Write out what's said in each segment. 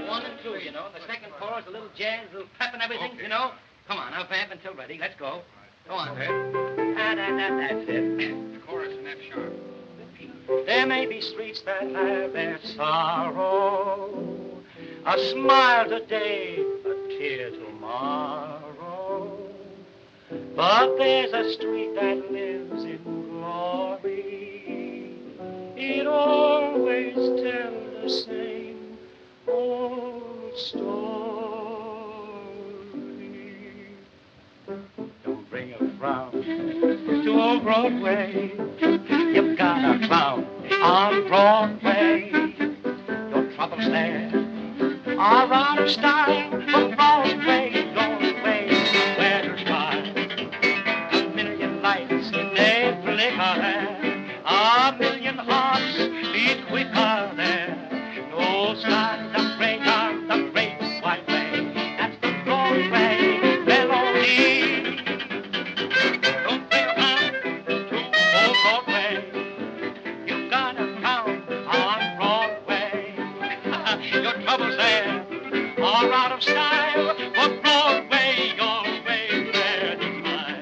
One and two, you know. The second chorus, a little jazz, a little pep and everything, you know. Come on, I'll vamp until ready. Let's go. Go on, Herb. That's it. The chorus in F sharp. There may be streets that have their sorrow, a smile today, a tear tomorrow. But there's a street that lives in glory. It always tells the same old story. Don't bring a frown to old Broadway. You've got a clown on Broadway. Your troubles there are out of style. But Broadway, your way, where to smile. A million lights, they flicker there. A million hearts beat quicker there. No skies are gray on the great white way. That's the Broadway melody. Don't bring around to old Broadway. You've got a town on Broadway. Your troubles there are out of style. For Broadway, your way there to smile.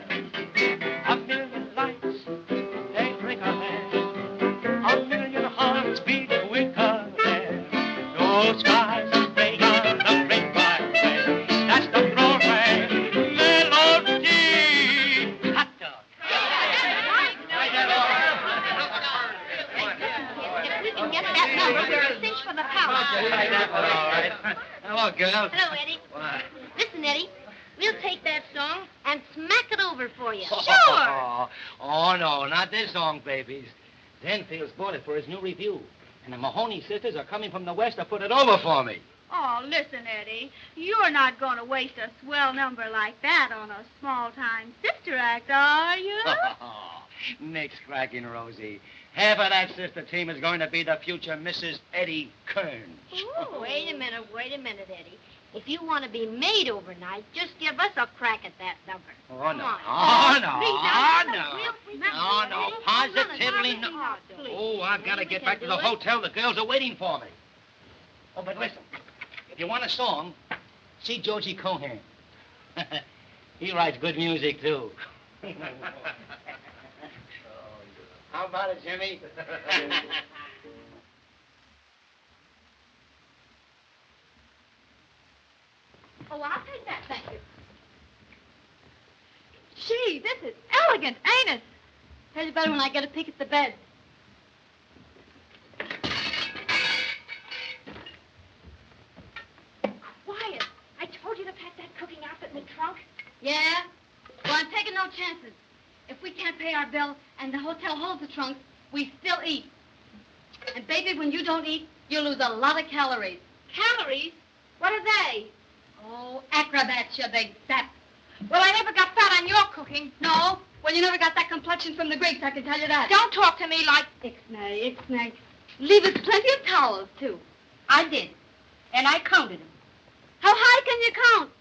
A million lights, they flicker there. A million hearts beat quicker there. No skies are gray on the great white way. That's the Broadway melody. Hot dog. If we can get that number, we're a cinch for the power. All right. Hello, girls. Hello, Eddie. What? Listen, Eddie, we'll take that song and smack it over for you. Oh, no, not this song, babies. Zenfield's bought it for his new review. And the Mahoney sisters are coming from the west to put it over for me. Oh, listen, Eddie. You're not going to waste a swell number like that on a small-time sister act, are you? Nick's cracking, Rosie. Half of that sister team is going to be the future Mrs. Eddie Kearns. Ooh, wait a minute, Eddie. If you want to be made overnight, just give us a crack at that number. Oh, Come no. on. No, positively no. Oh, I've got to get back to the hotel. The girls are waiting for me. Oh, but listen, if you want a song, see Georgie Cohan. He writes good music, too. How about it, Jimmy? Oh, I'll take that, thank you. Gee, this is elegant, ain't it? Tell you better when I get a peek at the bed. Quiet. I told you to pack that cooking outfit in the trunk. Yeah? Well, I'm taking no chances. If we can't pay our bill and the hotel holds the trunks, we still eat. And, baby, when you don't eat, you lose a lot of calories. Calories? What are they? Oh, acrobats, you big sap. Well, I never got fat on your cooking. No? Well, you never got that complexion from the Greeks, I can tell you that. Don't talk to me like... Ixnay. Leave us plenty of towels, too. I did. And I counted them. How high can you count?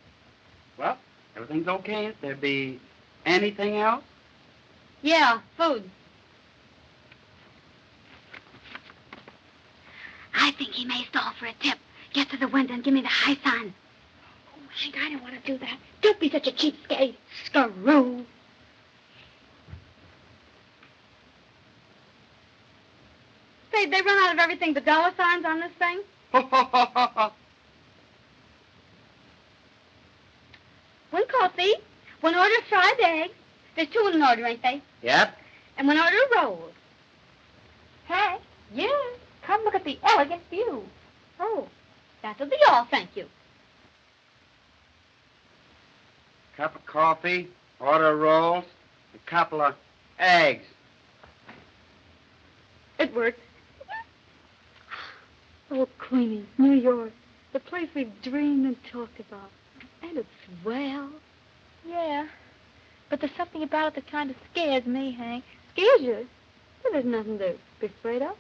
Well, everything's okay. If there be anything else? Yeah, food. I think he may stall for a tip. Get to the window and give me the high sign. Oh, Hank, I don't want to do that. Don't be such a cheapskate. Screw. Say, they run out of everything but dollar signs on this thing? One coffee, one order of fried eggs. There's two in an order, ain't they? Yep. And one order of rolls. Hank, Yeah. come look at the elegant view. Oh, that'll be all, thank you. Cup of coffee, order of rolls, a couple of eggs. It worked. Oh, Queenie, New York. The place we've dreamed and talked about. And it's swell. Yeah. But there's something about it that kind of scares me, Hank. Scares you? Well, there's nothing to be afraid of.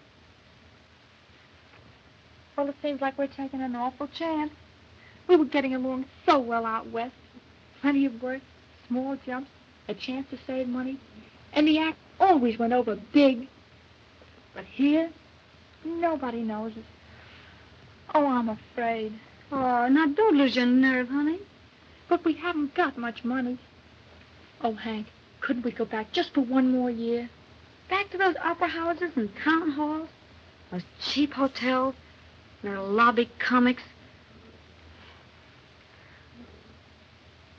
Well, it seems like we're taking an awful chance. We were getting along so well out west. Plenty of work, small jumps, a chance to save money. And the act always went over big. But here, nobody knows us. Oh, I'm afraid. Oh, now don't lose your nerve, honey. But we haven't got much money. Oh, Hank, couldn't we go back just for one more year? Back to those opera houses and town halls, those cheap hotels, and their lobby comics.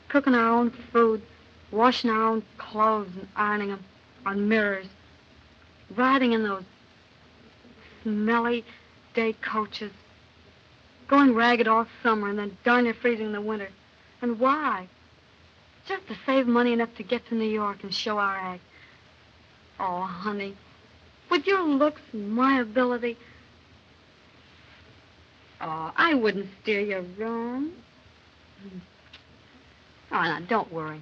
Cooking our own food, washing our own clothes and ironing them on mirrors. Riding in those smelly day coaches. Going ragged all summer and then darn near freezing in the winter. And why? Just to save money enough to get to New York and show our act. Oh, honey, with your looks and my ability, oh, I wouldn't steer you wrong. Oh, now, don't worry.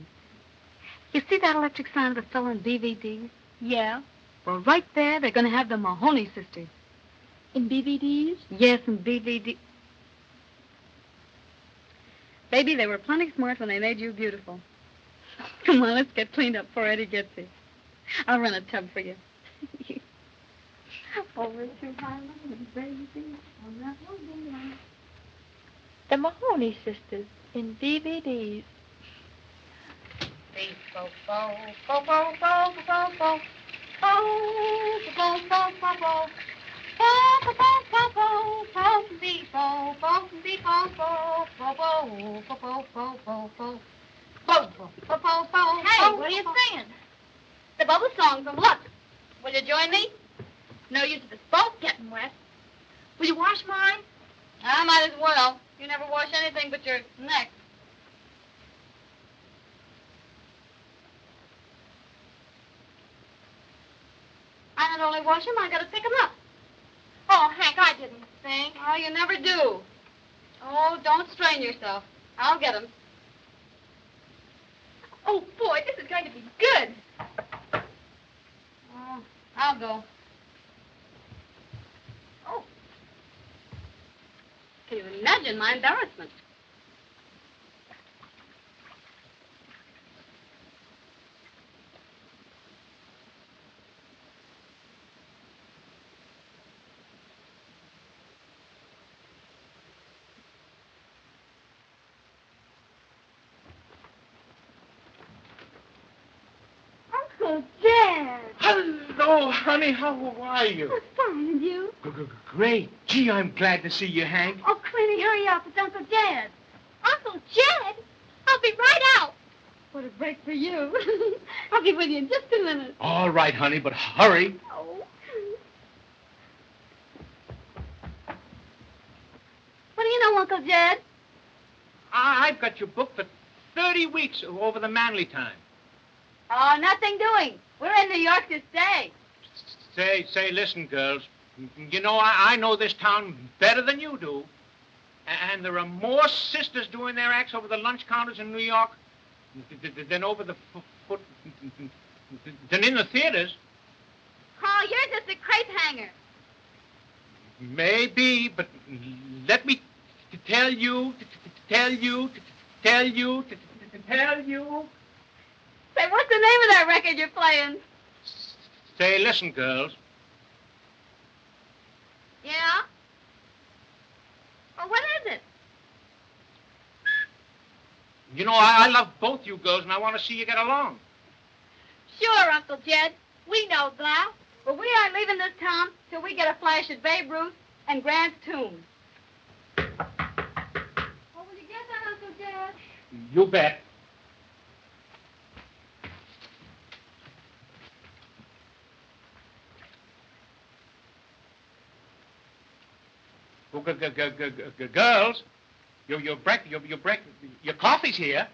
You see that electric sign of the fellow in DVDs? Yeah. Well, right there, they're going to have the Mahoney sisters. In DVDs? Yes, in DVD. Baby, they were plenty smart when they made you beautiful. Come on, let's get cleaned up before Eddie gets here. I'll run a tub for you. Over to Highland and baby on that one. The Mahoney sisters in DVDs. Hey, what are you singing? The bubble song from Lux. Will you join me? No use of us both getting wet. Will you wash mine? I might as well. You never wash anything but your neck. I not only wash them, I gotta pick them up. Oh, Hank, I didn't think. Oh, you never do. Oh, don't strain yourself. I'll get them. Oh, boy, this is going to be good. Oh, I'll go. Oh. Can you imagine my embarrassment? Uncle Dad. Hello, honey. How are you? Oh, fine, and you? Great. Gee, I'm glad to see you, Hank. Oh, Queenie, hurry up. It's Uncle Jed. Uncle Jed? I'll be right out. What a break for you. I'll be with you in just a minute. All right, honey, but hurry. Oh. What do you know, Uncle Jed? I've got you booked for 30 weeks over the Manly time. Oh, nothing doing. We're in New York this day. Say, listen, girls. You know, I know this town better than you do. And there are more sisters doing their acts over the lunch counters in New York than over the than in the theaters. Oh, you're just a crepe hanger. Maybe, but let me tell you. Say, what's the name of that record you're playing? Say, listen, girls. Yeah? Well, what is it? You know, I love both you girls, and I want to see you get along. Sure, Uncle Jed. We know that. But we aren't leaving this town till we get a flash at Babe Ruth and Grant's tomb. Oh, will you get that, Uncle Jed? You bet. Girls, your coffee's here.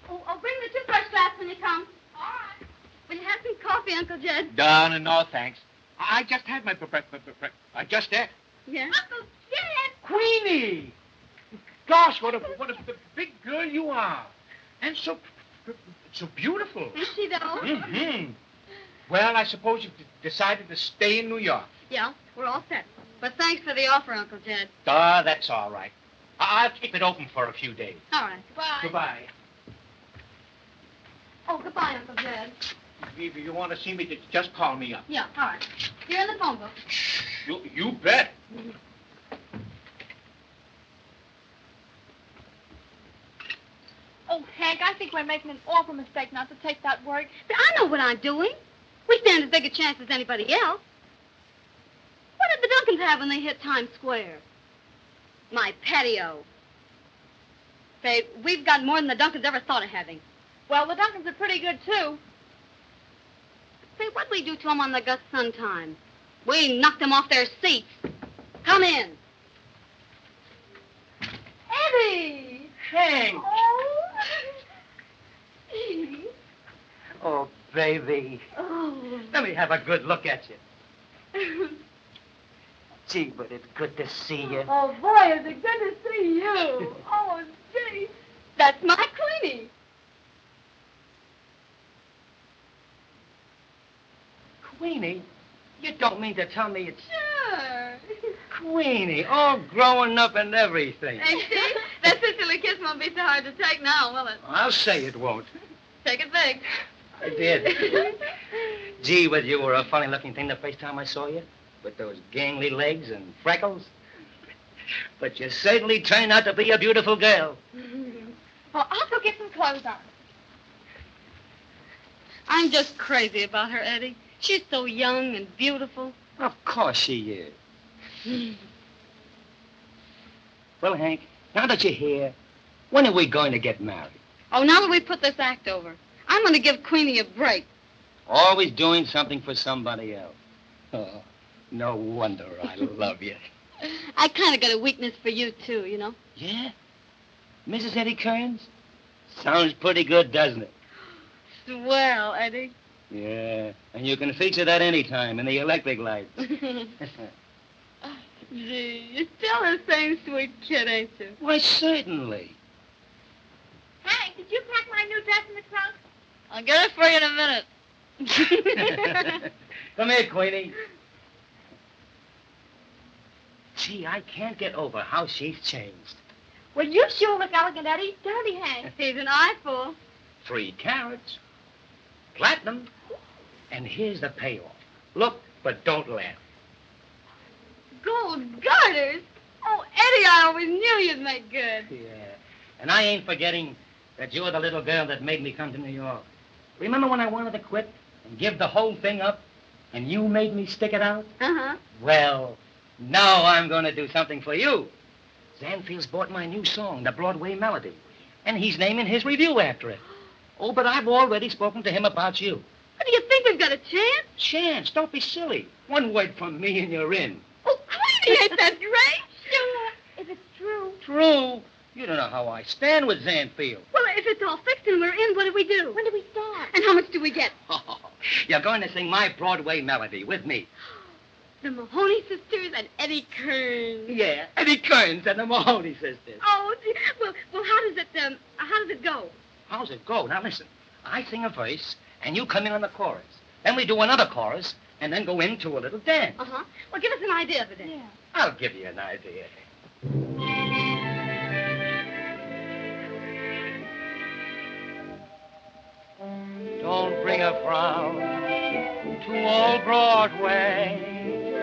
Oh, bring the toothbrush glass when you come. All right. Will you have some coffee, Uncle Jed? No, thanks. I just had my breakfast. I just ate. Yeah? Uncle Jed! Queenie! Gosh, what a big girl you are. And so beautiful. Is she, though? Mm-hmm. Well, I suppose you've decided to stay in New York. Yeah, we're all set. But thanks for the offer, Uncle Jed. That's all right. I'll keep it open for a few days. All right. Goodbye. Goodbye. Oh, goodbye, Uncle Jed. If you want to see me, just call me up. Yeah, all right. You're in the phone book. You bet. Oh, Hank, I think we're making an awful mistake not to take that work. I know what I'm doing. We stand as big a chance as anybody else. What did the Duncans have when they hit Times Square? My patio. Say, we've got more than the Duncans ever thought of having. Well, the Duncans are pretty good, too. Say, what'd we do to them on the Gus Sun time? We knocked them off their seats. Come in. Eddie! Hank! Oh! Oh, baby. Oh. Let me have a good look at you. Gee, but it's good to see you. Oh, boy, is it good to see you. Oh, gee. That's my Queenie. Queenie? You don't mean to tell me it's Sure. Queenie, all growing up and everything. Hey, see? That sisterly kiss won't be so hard to take now, will it? I'll say it won't. Take it big. I did. Gee, but you were a funny-looking thing the first time I saw you, with those gangly legs and freckles. But you certainly turned out to be a beautiful girl. Well, I'll go get some clothes on. I'm just crazy about her, Eddie. She's so young and beautiful. Of course she is. Well, Hank, now that you're here, when are we going to get married? Oh, now that we put this act over, I'm going to give Queenie a break. Always doing something for somebody else. Oh, no wonder I love you. I kind of got a weakness for you, too, you know. Yeah? Mrs. Eddie Kearns? Sounds pretty good, doesn't it? Swell, Eddie. Yeah, and you can feature that anytime in the electric lights. Gee, you're still the same sweet kid, ain't you? Why, certainly. Hank, did you pack my new dress in the trunk? I'll get it for you in a minute. Come here, Queenie. Gee, I can't get over how she's changed. Well, you sure look elegant, Eddie. Don't he, Hank? He's an eyeful. 3 carats. Platinum. And here's the payoff. Look, but don't laugh. Gold garters? Oh, Eddie, I always knew you'd make good. Yeah. And I ain't forgetting that you're the little girl that made me come to New York. Remember when I wanted to quit and give the whole thing up, and you made me stick it out? Uh-huh. Well, now I'm going to do something for you. Zanfield's bought my new song, the Broadway Melody, and he's naming his review after it. Oh, but I've already spoken to him about you. What, do you think we've got a chance? Chance, don't be silly. One word from me and you're in. Oh, Queenie, ain't that great? Sure. If it's true. True. You don't know how I stand with Zanfield. Well, if it's all fixed and we're in, what do we do? When do we start? And how much do we get? Oh, you're going to sing my Broadway Melody with me. The Mahoney sisters and Eddie Kearns. Yeah, Eddie Kearns and the Mahoney sisters. Oh, gee. Well, how does it go? How's it go? Now, listen. I sing a verse, and you come in on the chorus. Then we do another chorus, and then go into a little dance. Uh-huh. Well, give us an idea of it then. Yeah. I'll give you an idea. Don't bring a frown to old Broadway.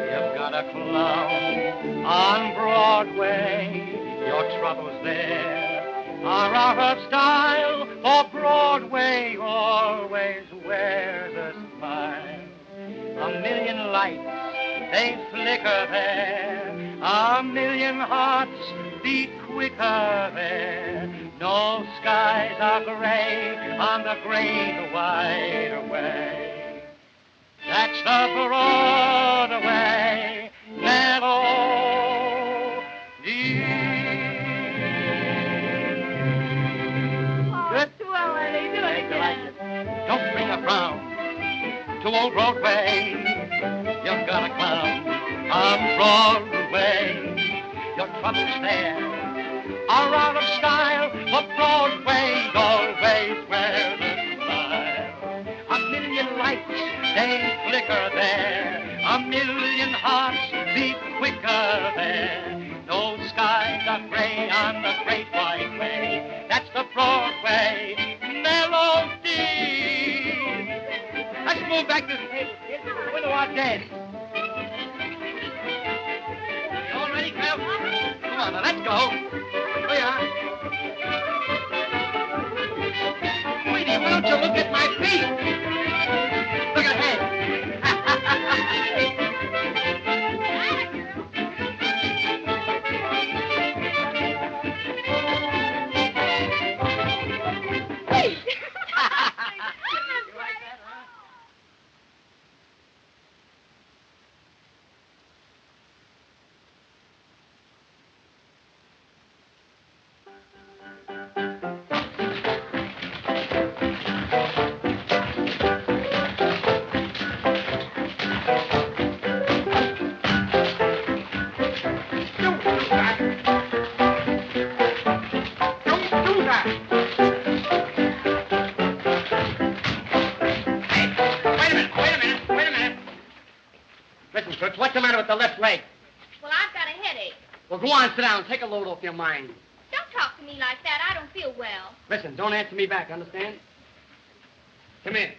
You've got a clown on Broadway. Your troubles there are out of style, for Broadway always wears a smile. A million lights, they flicker there. A million hearts beat quicker there. No skies are gray on the great wide way. That's the Broadway Melody. Good. Swell, Eddie. Do it again. Don't bring a frown to old Broadway. You've got a clown on Broadway. Your troubles there are out of style, for Broadway always wears a smile. A million lights, they flicker there. A million hearts beat quicker there. No skies are gray on the great wide way. That's the Broadway Melody. move back this table, kid. The window out dead. You all ready, Cal? Come on, now, let's go. Here we are. Sweetie, why don't you look at my feet? Look ahead. What's the matter with the left leg? Well, I've got a headache. Well, go on, sit down. Take a load off your mind. Don't talk to me like that. I don't feel well. Listen, don't answer me back, understand? Come in.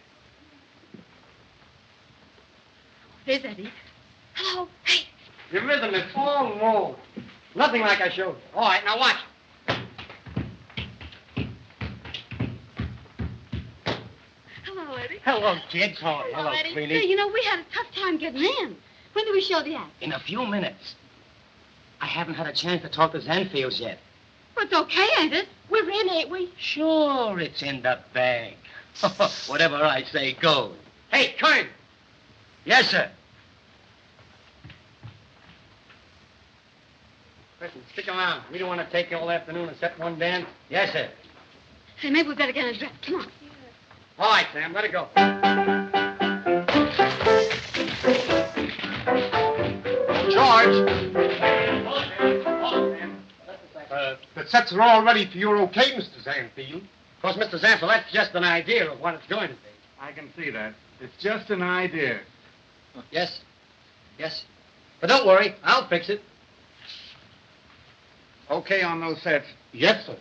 There's Eddie. Hello. Hey. Your rhythm is all wrong. Nothing like I showed you. All right, now watch. Hello, Eddie. Hello, kids. Oh, hello, Eddie. Queenie. Hey, you know, we had a tough time getting in. When do we show the act? In a few minutes. I haven't had a chance to talk to Zanfields yet. Well, it's okay, ain't it? We're in, ain't we? Sure, it's in the bag. Whatever I say goes. Hey, Kern. Yes, sir. Listen, stick around. We don't want to take you all afternoon except one dance. Yes, sir. Hey, maybe we better get in a dress. Come on. All right, Sam, let it go. George. The sets are all ready for your okay, Mr. Zanfield. Of course, Mr. Zanfield, that's just an idea of what it's going to be. I can see that. It's just an idea. Yes. Yes. But don't worry, I'll fix it. Okay on those sets? Yes, sir.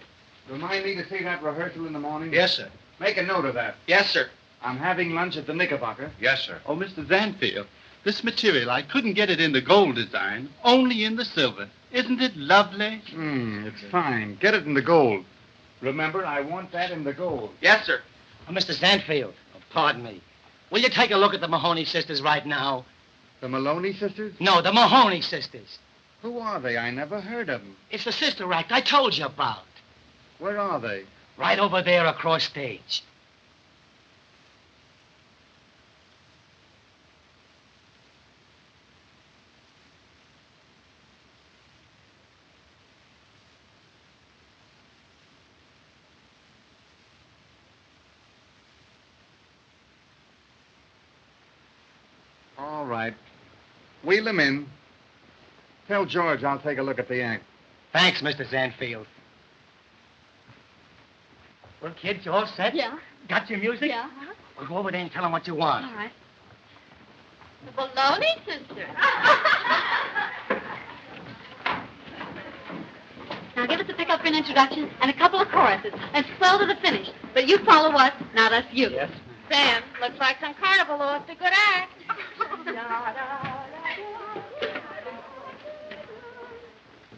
Remind me to see that rehearsal in the morning? Yes, sir. Make a note of that. Yes, sir. I'm having lunch at the Knickerbocker. Yes, sir. Oh, Mr. Zanfield, this material, I couldn't get it in the gold design, only in the silver. Isn't it lovely? It's fine. Get it in the gold. Remember, I want that in the gold. Yes, sir. Oh, Mr. Zanfield, pardon me. Will you take a look at the Mahoney sisters right now? The Maloney sisters? No, the Mahoney sisters. Who are they? I never heard of them. It's the sister act I told you about. Where are they? Right over there across stage. All right. Wheel them in. Tell George I'll take a look at the act. Thanks, Mr. Zanfield. Well, kids, you all set? Yeah. Got your music? Yeah. Well, go over there and tell them what you want. All right. The Bologna sister. Now give us a pick-up for an introduction and a couple of choruses and swell to the finish. But you follow us, not us you. Yes. Sam, looks like some carnival lost a good act.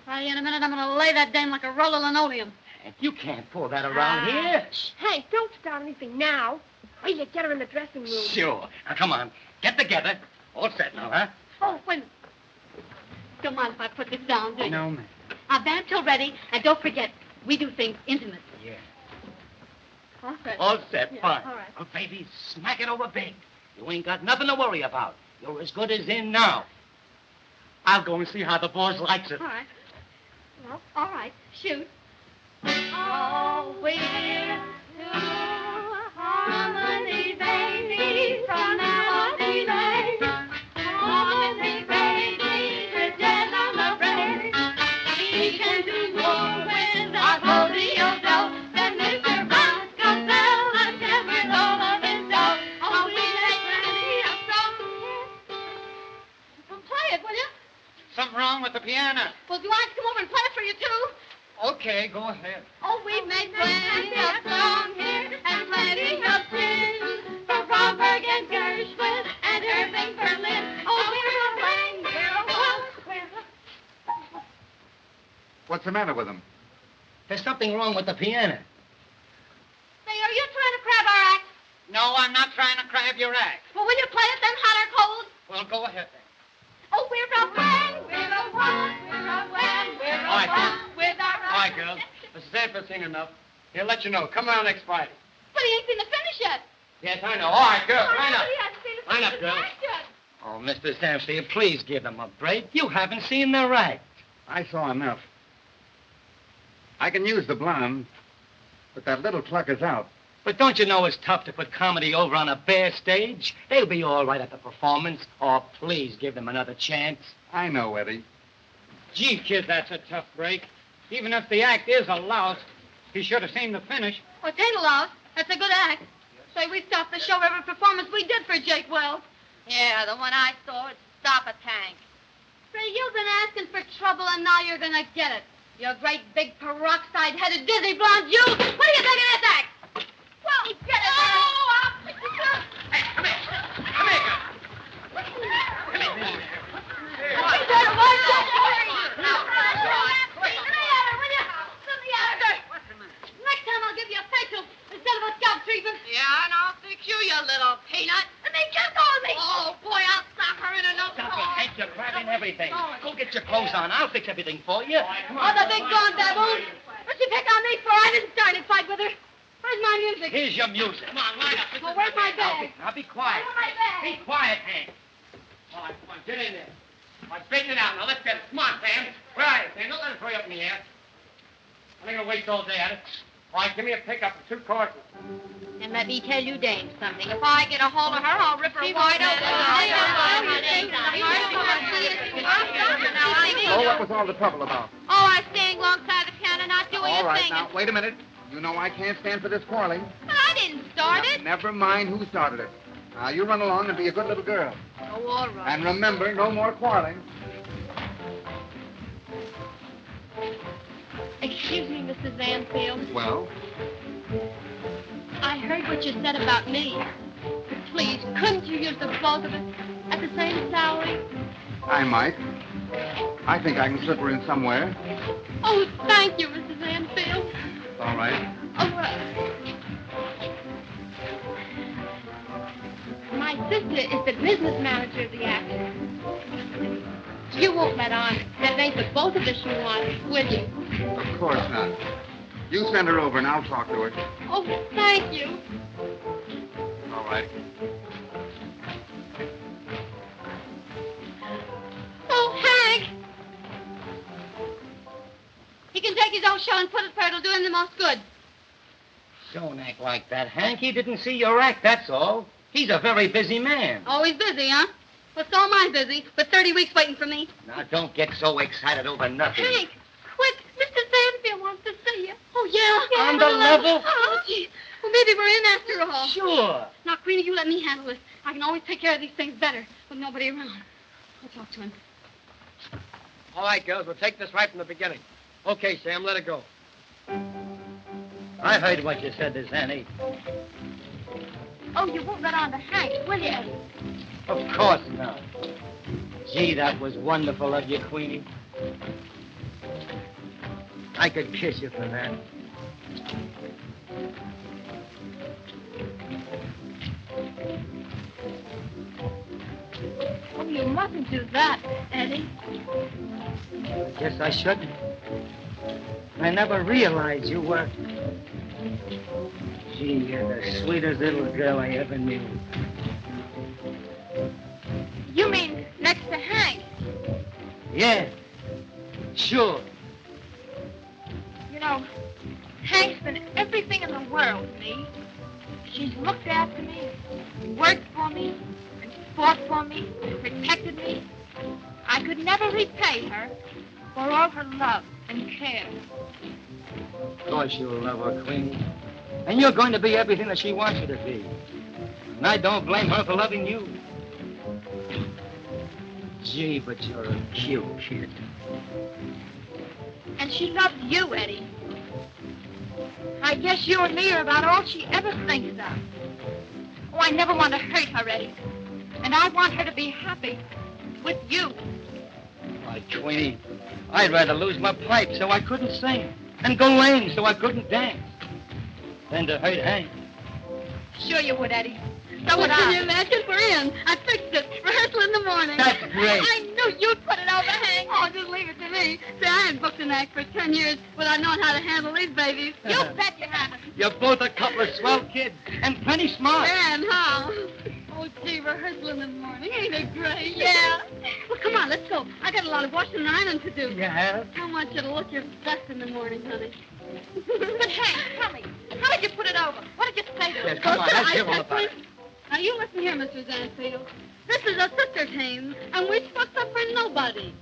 Why, in a minute, I'm going to lay that dame like a roll of linoleum. You can't pull that around here. Hey, don't start anything now. Wait till you get her in the dressing room. Sure. Now, come on. Get together. All set now, huh? Oh, wait. Don't mind if I put this down, do you? No, ma'am. Our band till ready, and don't forget, we do things intimately. Yeah. All set. All set. Yeah, Fine. all right. Oh, baby, smack it over big. You ain't got nothing to worry about. You're as good as in now. I'll go and see how the boss likes it. All right. Well, all right. Shoot. Oh, we're two harmony babies from Melody Lane. Harmony babies, we're dead on the brain. We can do more with our rodeo dough than Mr. Roscoe Bell and Tim with all of his dough. Oh, we make plenty of songs. Well, play it, will you? Something wrong with the piano. Well, do I have to come over and play it for you, too? Okay, go ahead. Oh, we've made plenty of songs here and plenty of tunes for Stromberg and Gershwin and Irving Berlin. Oh, we're a bang, we're a waltz, we're a... What's the matter with them? There's something wrong with the piano. Say, are you trying to crab our act? No, I'm not trying to crab your act. Well, will you play it then, hot or cold? Well, go ahead then. Oh, we're a bang, we're a waltz, we're a wham, we're a All right, waltz with our... All right, girls. Mrs. Sanford's seen enough. He'll let you know. Come around next Friday. But he ain't seen the finish yet. Yes, I know. All right, girls, line up. He hasn't seen the Line finish up, girls. yet. Oh, Mr. Sanfield, please give them a break. You haven't seen their act. I saw enough. I can use the blonde, but that little clucker's out. But don't you know it's tough to put comedy over on a bare stage? They'll be all right at the performance. Oh, please give them another chance. I know, Eddie. Gee, kid, that's a tough break. Even if the act is a louse, he should have seen the finish. Well, it ain't a loss. That's a good act. Say, we stopped the show every performance we did for Jake Wells. Yeah, the one I saw would stop a tank. Say, you've been asking for trouble, and now you're gonna get it. You great big peroxide-headed dizzy blonde, you! What do you think of this act? Well, get it! Oh, I'll pick you up! Hey, come here. Come here, girl. Come here. He's got a white shirt. Let me at her, will you? Let me at her. Next time I'll give you a facial instead of a scalp treatment. Yeah, and I'll fix you, you little peanut. And then just on me. Oh, boy, I'll stop her in another Stop it, Hank. You're grabbing everything. Go get your clothes on. I'll fix everything for you. Oh, the big gone baboon. What'd she pick on me for? I didn't start a fight with her. Where's my music? Here's your music. Come on, line up. Well, where's my bag? I'll be quiet. Where's my bag? Be quiet, Hank. All right, come on, get in there. All right, straighten it out. Now, let's get it. Come on, Sam. Where are you, Sam? Don't let it throw you up in the air. I'm not going to waste all day at it. All right, give me a pickup for 2 courses. And let me tell you, Dame, something. If I get a hold of her, I'll rip her wide open. Oh, what was all the trouble about? Oh, I was standing alongside the piano, not doing All a right, thing. now, wait a minute. You know I can't stand for this quarreling. But I didn't start it. Never mind who started it. Now, you run along and be a good little girl. Oh, all right. And remember, no more quarreling. Excuse me, Mrs. Anfield. Well, I heard what you said about me. But please, couldn't you use the both of us at the same salary? I might. I think I can slip her in somewhere. Oh, thank you, Mrs. Anfield. All right. Oh, my sister is the business manager of the actor. You won't let on that it ain't the both of us you want, will you? Of course not. You send her over and I'll talk to her. Oh, thank you. All right. Oh, Hank! He can take his own show and put it where it'll do him the most good. Don't act like that, Hank. He didn't see your act, that's all. He's a very busy man. Always busy, huh? Well, so am I busy, with 30 weeks waiting for me. Now, don't get so excited over nothing. Hank, quick! Mr. Sanfield wants to see you. Oh, yeah? On the level? Oh, gee. Well, maybe we're in after all. Sure. Now, Queenie, you let me handle this. I can always take care of these things better with nobody around. I'll talk to him. All right, girls, we'll take this right from the beginning. Okay, Sam, let it go. I heard what you said to Zanny. Oh, you won't let on to Hank, will you, Eddie? Of course not. Gee, that was wonderful of you, Queenie. I could kiss you for that. Oh, you mustn't do that, Eddie. I guess I shouldn't. I never realized you were... Gee, you're the sweetest little girl I ever knew. You mean next to Hank? Yeah, sure. You know, Hank's been everything in the world to me. She's looked after me, worked for me, and fought for me, and protected me. I could never repay her for all her love and care. Of course you'll love her, Queenie. And you're going to be everything that she wants you to be. And I don't blame her for loving you. Gee, but you're a cute kid. And she loves you, Eddie. I guess you and me are about all she ever thinks of. Oh, I never want to hurt her, Eddie. And I want her to be happy with you. Why, Queenie, I'd rather lose my pipe so I couldn't sing and go lame so I couldn't dance than to hurt Hank. Sure you would, Eddie. So would Can I. you imagine? We're in. I fixed it. Rehearsal in the morning. That's great. I knew you'd put it over, Hank. Oh, just leave it to me. See, I ain't booked an act for 10 years without knowing how to handle these babies. You bet you haven't. You're both a couple of swell kids and plenty smart. And how? Oh, gee, rehearsal in the morning. Ain't it great? Yeah. Well, come on, let's go. I got a lot of washing and ironing to do. Yeah? I want you to look your best in the morning, honey. But, Hank, tell me, how did you put it over? What did you say to her? Yes, come on, let's hear all about it. Now, you listen here, Mr. Zanfield. This is a sister team, and we're supposed to for nobody.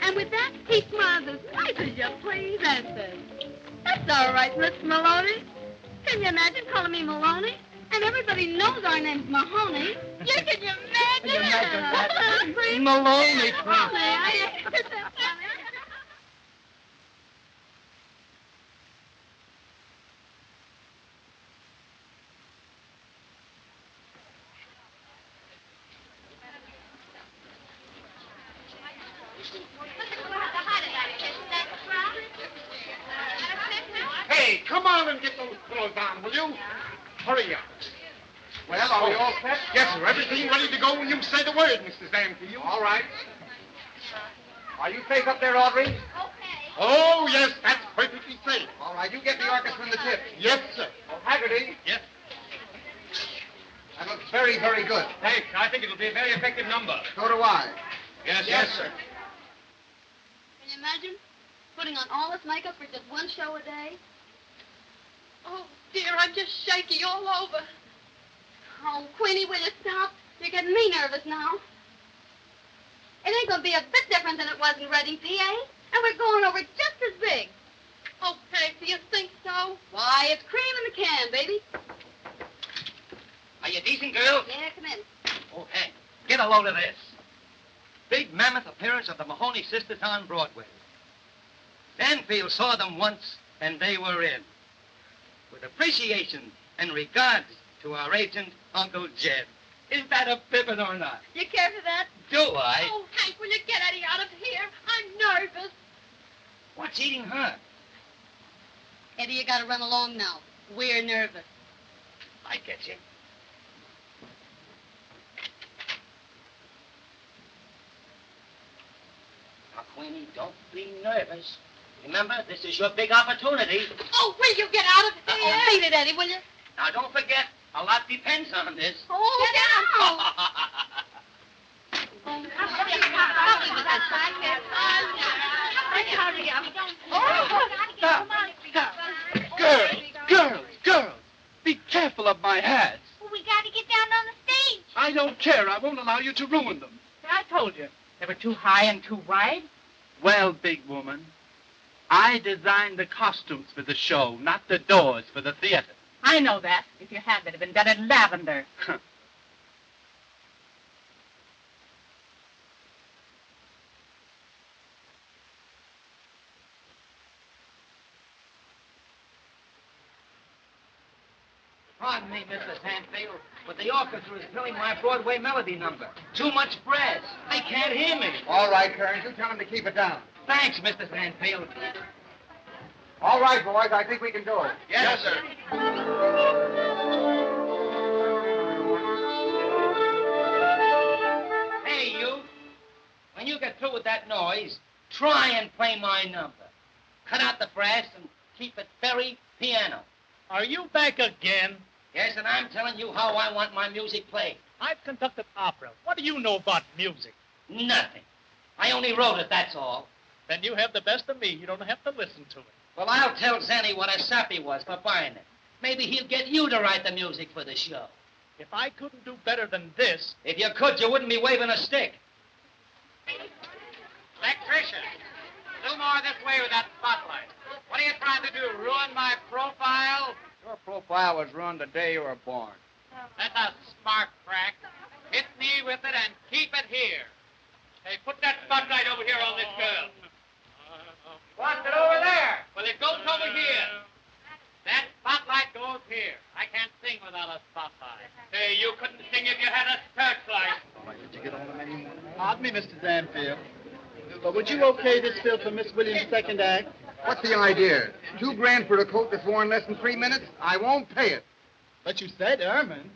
And with that, he smiles as nice as you please and says, "That's all right, Miss Maloney." Can you imagine calling me Maloney? And everybody knows our name's Mahoney. You can you imagine? Can you imagine that? See? Maloney, Mahoney. Hey, come on and get those clothes on, will you? Hurry up. Well, are we all set? Yes, sir. Everything ready to go when you say the word, Mr. Zanfield. All right. Are you safe up there, Audrey? Okay. Oh, yes, that's perfectly safe. All right, you get the orchestra and the tip. Yes, sir. Oh, Haggerty. Yes. That looks very, very good. Thanks. I think it'll be a very effective number. So do I. Yes, sir. Can you imagine putting on all this makeup for just one show a day? Oh, dear, I'm just shaky all over. Oh, Queenie, will you stop? You're getting me nervous now. It ain't gonna be a bit different than it was in Reading, PA. And we're going over just as big. Okay, do you think so? Why, it's cream in the can, baby. Are you decent, girls? Yeah, come in. Oh, Hank, get a load of this. Big mammoth appearance of the Mahoney sisters on Broadway. Danfield saw them once, and they were in. With appreciation and regards to our agent, Uncle Jed. Is that a pippin or not? You care for that? Do I? Oh, Hank, will you get Eddie out of here? I'm nervous. What's eating her? Eddie, you gotta run along now. We're nervous. I get you. Now, Queenie, don't be nervous. Remember, this is your big opportunity. Oh, will you get out of here? Beat it, Eddie, will you? Now, don't forget, a lot depends on this. Oh, get out. Hurry up. Girls, be careful of my hats. Well, we got to get down on the stage. I don't care. I won't allow you to ruin them. I told you. They were too high and too wide. Well, big woman, I designed the costumes for the show, not the doors for the theater. I know that. If you had, they'd have been done in lavender. Pardon me, Mrs. Hanfield, but the orchestra is playing my Broadway Melody number. Too much brass. They can't hear me. All right, Kearns, you tell him to keep it down. Thanks, Mrs. Hanfield. All right, boys, I think we can do it. Yes, sir. Hey, you. When you get through with that noise, try and play my number. Cut out the brass and keep it very piano. Are you back again? Yes, and I'm telling you how I want my music played. I've conducted opera. What do you know about music? Nothing. I only wrote it, that's all. Then you have the best of me. You don't have to listen to it. Well, I'll tell Zanny what a sap he was for buying it. Maybe he'll get you to write the music for the show. If I couldn't do better than this... If you could, you wouldn't be waving a stick. Electrician, do more this way with that spotlight. What are you trying to do, ruin my profile? Your profile was ruined the day you were born. That's a smart crack. Hit me with it and keep it here. Hey, put that spotlight over here on this girl. What's it over there? Well, it goes over here. That spotlight goes here. I can't sing without a a spotlight. Hey, you couldn't sing if you had a searchlight. All right, did you get all the menu? Pardon me, Mr. Zanfield. But would you okay this bill for Miss Williams' second act? What's the idea? $2,000 for a coat that's worn less than 3 minutes? I won't pay it. But you said Ermine.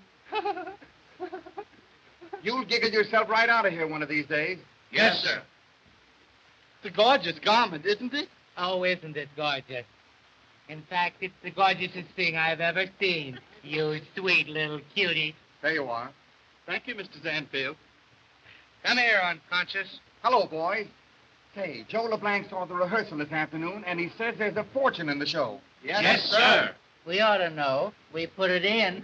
You'll giggle yourself right out of here one of these days. Yes, sir. It's a gorgeous garment, isn't it? Oh, isn't it gorgeous? In fact, it's the gorgeousest thing I've ever seen. You sweet little cutie. There you are. Thank you, Mr. Zanfield. Come here, unconscious. Hello, boys. Say, Joe LeBlanc saw the rehearsal this afternoon, and he says there's a fortune in the show. Yes, sir. We ought to know. We put it in.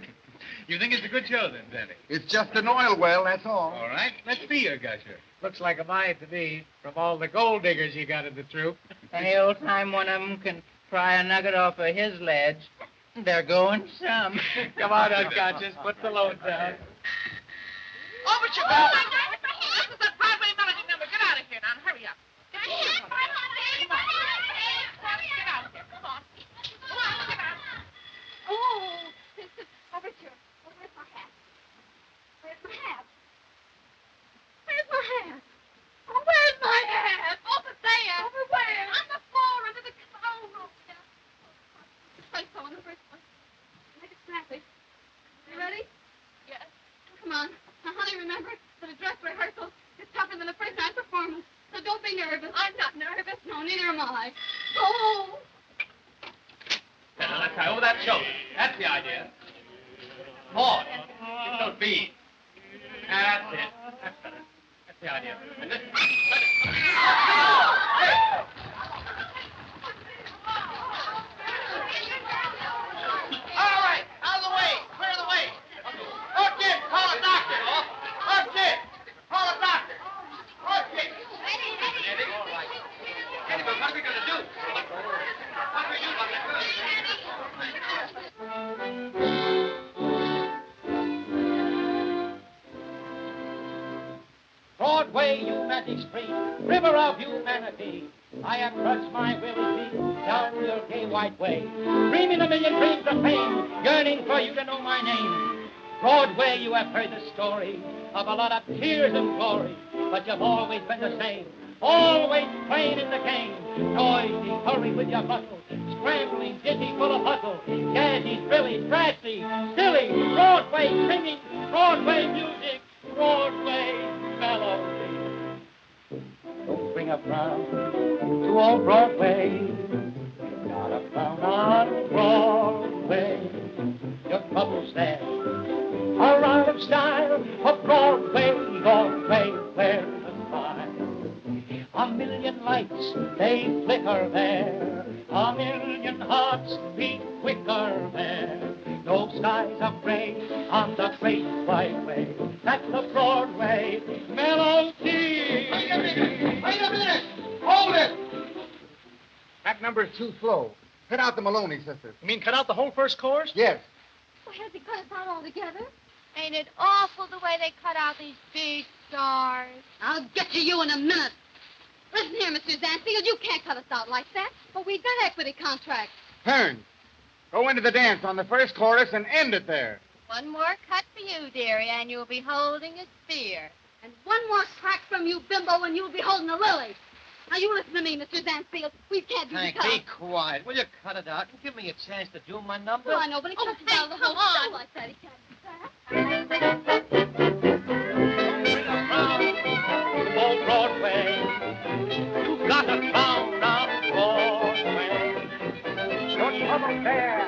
You think it's a good show, then, Benny? It's just an oil well, that's all. All right. Let's see your gusher. Looks like a mine to me, from all the gold diggers you got in the troupe. Any old time one of them can pry a nugget off of his ledge, they're going some. Come on, unconscious. Put the load down. Overture, girl. This is a Broadway Melody number. Get out of here now and hurry up. Get out of here. Come on. Get out. Oh, this is overture. Oh, where's my hat? Where's my hat? Where's my hat? Oh, where's my hat? Over there. Over where? On the floor, under the... Oh, yeah. Place so in the first one. Make it snappy. You ready? Yes. Come on. Now, honey, remember that a dress rehearsal is tougher than a first night performance. So don't be nervous. I'm not nervous. No, neither am I. Oh! Now, let's try over that shoulder. That's the idea. More. Give those beads. That's it. That's better. That's the idea. And this... All right, out of the way. Clear the way. Hook it. Call a doctor. Hook it. Call a doctor. Hook it. Eddie? All right. Eddie, but what are we going to do? What do we do about that girl? Broadway, humanity street, river of humanity. I have trudged my weary feet down your gay white way, dreaming a million dreams of fame, yearning for you to know my name. Broadway, you have heard the story of a lot of tears and glory, but you've always been the same, always playing in the game. Noisy, hurry with your bustle, scrambling, dizzy, full of hustle, jazzy, thrilly, trashy, silly, Broadway singing, Broadway music, Broadway melody. Don't bring a frown to old Broadway. Not a frown on Broadway. Your troubles there are out of style. For Broadway, Broadway, where's the smile? A million lights, they flicker there. A million hearts beat quicker there. No skies are gray on the great white way. That's the Broadway melody. Wait a minute! Hold it! That number's too slow. Cut out the Maloney sisters. You mean cut out the whole first chorus? Yes. Well, has he cut us out altogether? Ain't it awful the way they cut out these big stars? I'll get to you in a minute. Listen here, Mr. Zanfield, you can't cut us out like that. Well, we've got equity contracts. Turn. Go into the dance on the first chorus and end it there. One more cut for you, dearie, and you'll be holding a spear. And one more crack from you, bimbo, and you'll be holding a lily. Now, you listen to me, Mr. Zanfield. We can't do Hank, the cut. be quiet. Will you cut it out and give me a chance to do my number? Oh, I know, but he cuts us out of the whole show like that. He can't do that. Old Broadway, you've got a crown on Broadway. Your troubles there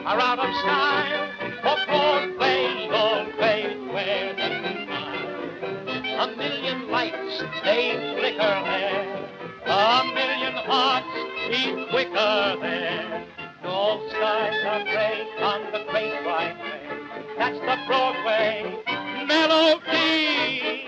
are out of style. For Broadway, always where the smile. A million lights, they flicker there. A million hearts beat quicker there. No skies are gray on the great white way. That's the Broadway melody.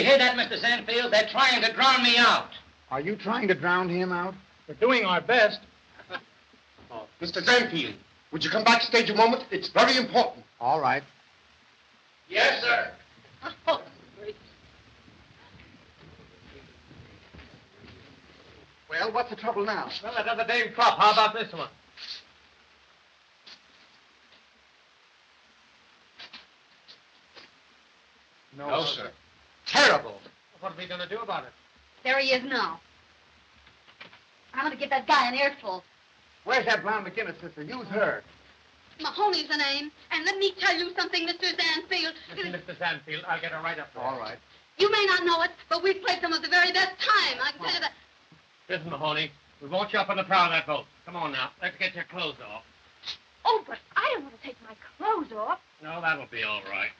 you hear that, Mr. Sanfield? They're trying to drown me out. Are you trying to drown him out? We're doing our best. Mr. Zanfield, would you come backstage a moment? It's very important. All right. Yes, sir. Well, what's the trouble now? Well, another dame crop. How about this one? No, sir. Terrible. What are we going to do about it? There he is now. I'm going to give that guy an earful. Where's that blonde McGinnis sister? Use her. Mahoney's the name. And let me tell you something, Mr. Zanfield. Listen, Mr. Sanfield, I'll get her right up there. All right. You may not know it, but we've played some of the very best time. I can tell you that. Listen, Mahoney, we want you up on the prow of that boat. Come on now. Let's get your clothes off. Oh, but I don't want to take my clothes off. No, that'll be all right.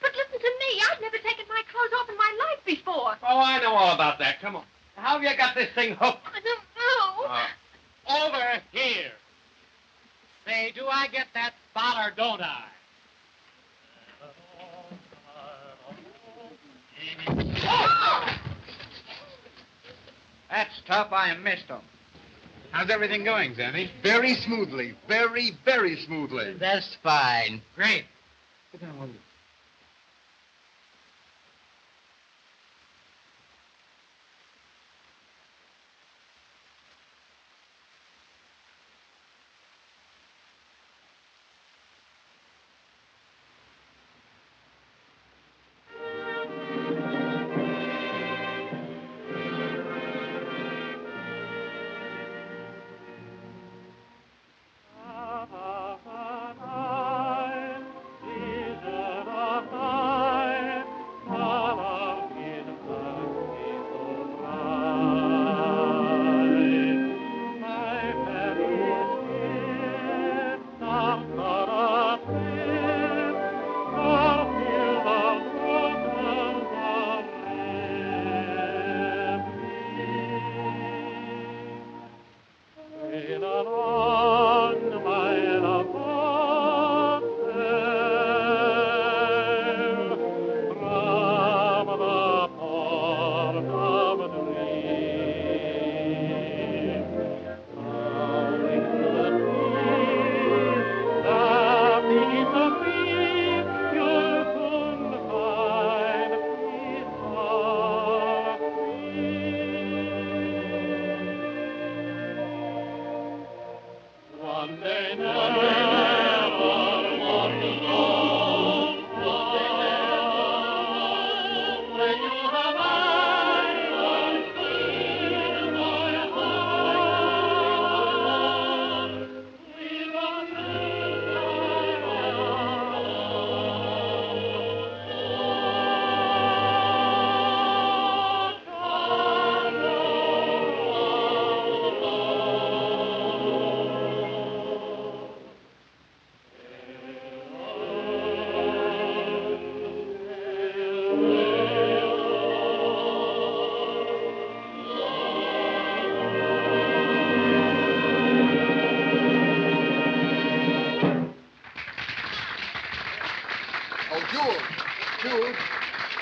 But listen to me. I've never taken my clothes off in my life before. Oh, I know all about that. Come on. How have you got this thing hooked? I don't know. Over here. Say, do I get that spot or don't I? That's tough. I missed him. How's everything going, Zanny? Very smoothly. Very, very smoothly. That's fine. Great. Sit down, will you?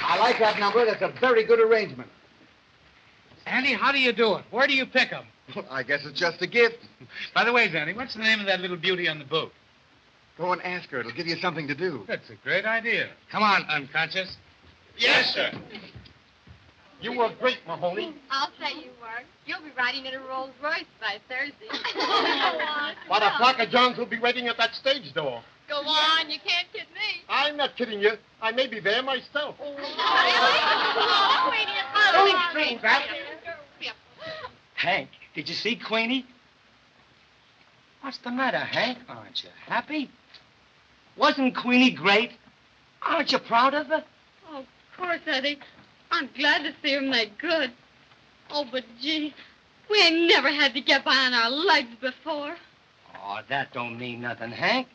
I like that number. That's a very good arrangement. Andy, how do you do it? Where do you pick 'em? I guess it's just a gift. By the way, Zanny, what's the name of that little beauty on the boat? Go and ask her. It'll give you something to do. That's a great idea. Come on, unconscious. Yes, sir. You were great, Mahoney. I'll say you were. You'll be riding in a Rolls Royce by Thursday. What a flock of Johns will be waiting at that stage door. Go on, you can't kid me. I'm not kidding you. I may be there myself. Don't scream, Val. Hank, did you see Queenie? What's the matter, Hank? Aren't you happy? Wasn't Queenie great? Aren't you proud of her? Oh, of course, Eddie. I'm glad to see him that good. Oh, but gee, we ain't never had to get by on our legs before. Oh, that don't mean nothing, Hank.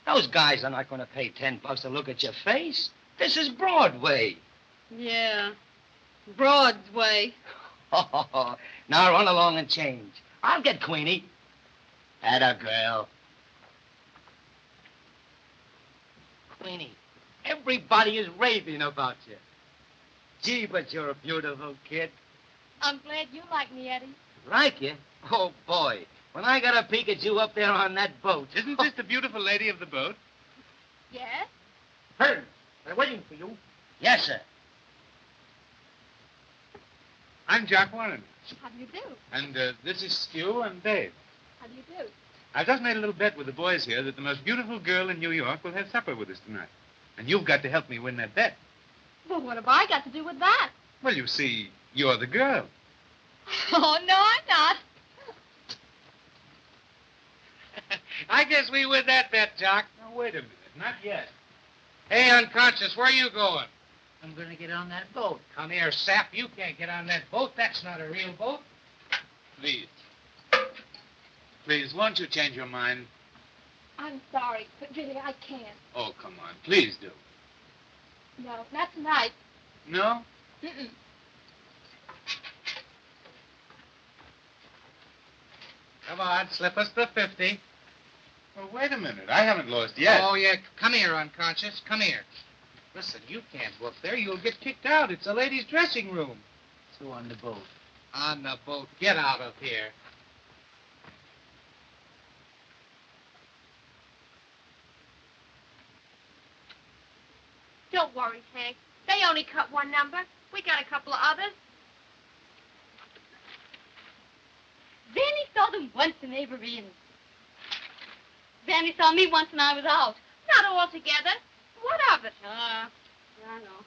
Those guys are not going to pay $10 to look at your face. This is Broadway. Yeah, Broad's way. Now run along and change. I'll get Queenie. Atta girl. Queenie, everybody is raving about you. Gee, but you're a beautiful kid. I'm glad you like me, Eddie. Like you? Oh, boy. When I got a peek at you up there on that boat. Isn't this the beautiful lady of the boat? Yes? Heard. They're waiting for you. Yes, sir. I'm Jack Warren. How do you do? And this is Stu and Dave. How do you do? I've just made a little bet with the boys here that the most beautiful girl in New York will have supper with us tonight. And you've got to help me win that bet. Well, what have I got to do with that? Well, you see, you're the girl. Oh, no, I'm not. I guess we win that bet, Jock. Now, wait a minute. Not yet. Hey, unconscious, where are you going? I'm going to get on that boat. Come here, sap. You can't get on that boat. That's not a real boat. Please. Please, won't you change your mind? I'm sorry, but really, I can't. Oh, come on. Please do. No, not tonight. No? Mm-mm. Come on, slip us the 50. Well, wait a minute. I haven't lost yet. Oh, yeah. Come here, unconscious. Come here. Listen, you can't walk there. You'll get kicked out. It's a ladies' dressing room. So on the boat. On the boat. Get out of here. Don't worry, Hank. They only cut one number. We got a couple of others. Vanny saw them once in Avery. Vanny saw me once when I was out. Not all together. What of it? Yeah, I know.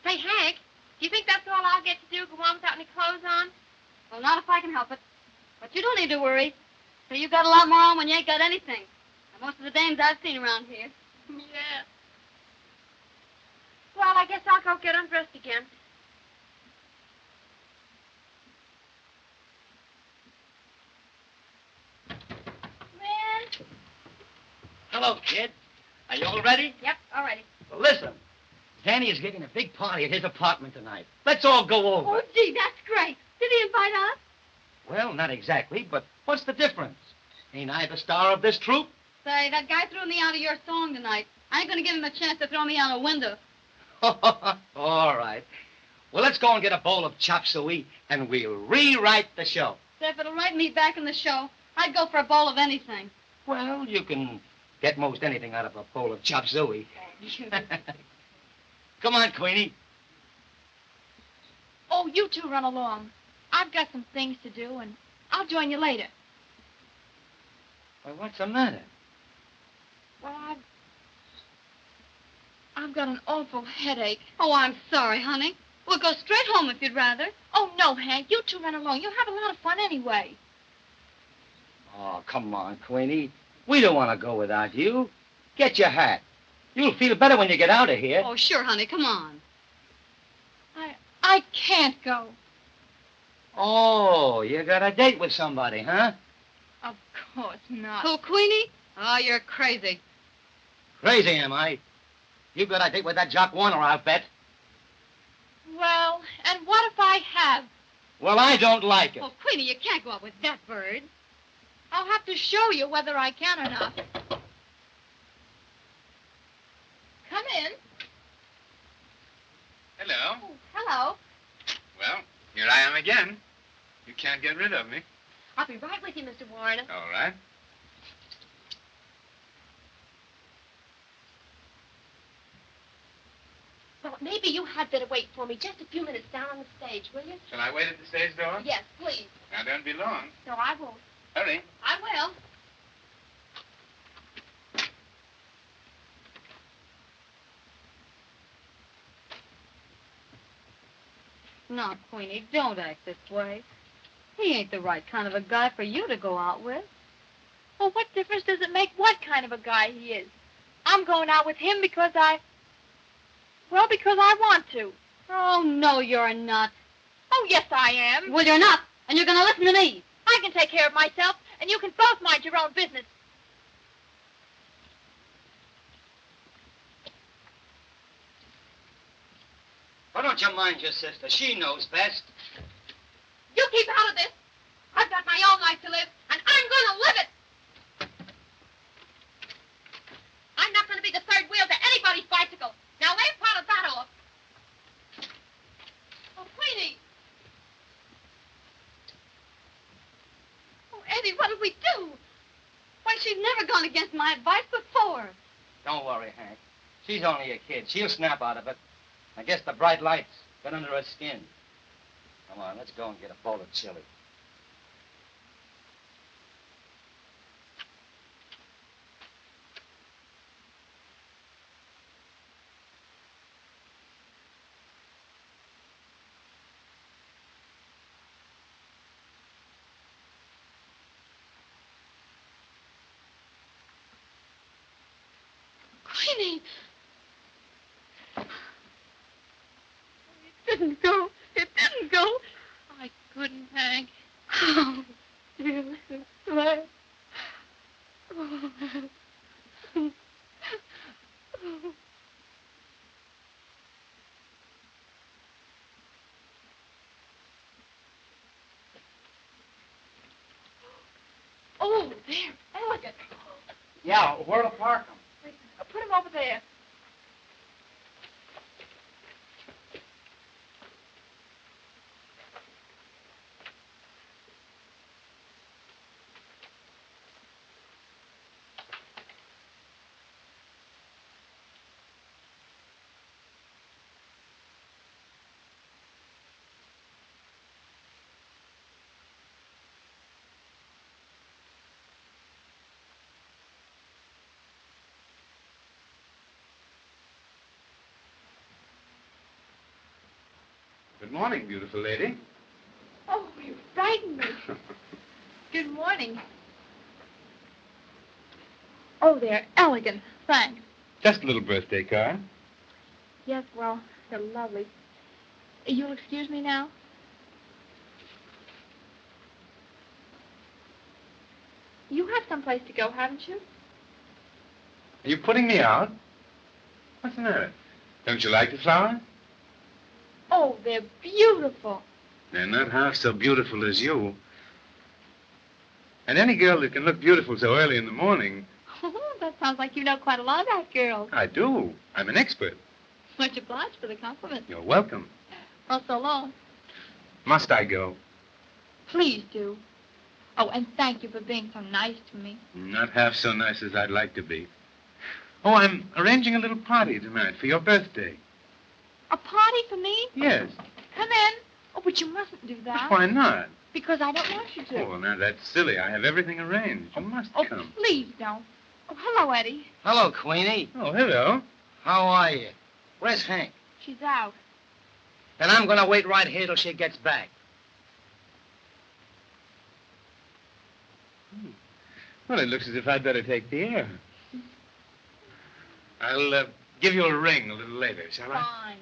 Say, Hank, do you think that's all I'll get to do, go on without any clothes on? Well, not if I can help it. But you don't need to worry. So you got a lot more on when you ain't got anything. And most of the dames I've seen around here. Yeah. Well, I guess I'll go get undressed again. Man. Hello, kid. Are you all ready? Yep, all righty. Well, listen. Danny is giving a big party at his apartment tonight. Let's all go over. Oh, gee, that's great. Did he invite us? Well, not exactly, but what's the difference? Ain't I the star of this troupe? Say, that guy threw me out of your song tonight. I ain't gonna give him a chance to throw me out a window. All right. Well, let's go and get a bowl of chop suey, and we'll rewrite the show. So if it'll write me back in the show, I'd go for a bowl of anything. Well, you can get most anything out of a bowl of chop suey. Come on, Queenie. Oh, you two run along. I've got some things to do, and I'll join you later. Well, what's the matter? Well, I've got an awful headache. Oh, I'm sorry, honey. We'll go straight home if you'd rather. Oh, no, Hank. You two run along. You'll have a lot of fun anyway. Oh, come on, Queenie. We don't want to go without you. Get your hat. You'll feel better when you get out of here. Oh, sure, honey. Come on. I can't go. Oh, you got a date with somebody, huh? Of course not. Who, Queenie? Oh, you're crazy. Crazy, am I? You got a date with that Jock Warner, I'll bet. Well, and what if I have? Well, I don't like it. Oh, Queenie, you can't go out with that bird. I'll have to show you whether I can or not. Come in. Hello. Oh, hello. Well, here I am again. You can't get rid of me. I'll be right with you, Mr. Warren. All right. Well, maybe you had better wait for me just a few minutes down on the stage, will you? Shall I wait at the stage door? Yes, please. Now, don't be long. No, I won't. Hurry. I will. Now, Queenie, don't act this way. He ain't the right kind of a guy for you to go out with. Well, what difference does it make what kind of a guy he is? I'm going out with him because because I want to. Oh, no, you're not. Oh, yes, I am. Well, you're not, and you're going to listen to me. I can take care of myself, and you can both mind your own business. Why don't you mind your sister? She knows best. You keep out of this. I've got my own life to live, and I'm going to live it. I'm not going to be the third wheel to anybody's bicycle. Now, leave part of that off. Oh, Queenie. Oh, Eddie, what'll we do? Why, she's never gone against my advice before. Don't worry, Hank. She's only a kid. She'll snap out of it. I guess the bright lights got under her skin. Come on, let's go and get a bowl of chili. Queenie. It didn't go. It didn't go. I couldn't, Hank. Oh, dear little slave. Oh. Oh, there. Elegant. Yeah, where'll park them? Put him over there. Good morning, beautiful lady. Oh, you frightened me. Good morning. Oh, they're elegant. Thanks. Just a little birthday card. Yes, well, they're lovely. You'll excuse me now? You have someplace to go, haven't you? Are you putting me out? What's the matter? Don't you like the flowers? Oh, they're beautiful. They're not half so beautiful as you. And any girl that can look beautiful so early in the morning... Oh, that sounds like you know quite a lot about girls. I do. I'm an expert. Much obliged for the compliment. You're welcome. Well, so long. Must I go? Please do. Oh, and thank you for being so nice to me. Not half so nice as I'd like to be. Oh, I'm arranging a little party tonight for your birthday. A party for me? Yes. Come in. Oh, but you mustn't do that. Why not? Because I don't want you to. Oh, well, now that's silly. I have everything arranged. You must come. Please don't. Oh, hello, Eddie. Hello, Queenie. Oh, hello. How are you? Where's Hank? She's out. Then I'm going to wait right here till she gets back. Well, it looks as if I'd better take the air. I'll give you a ring a little later, shall I? Fine.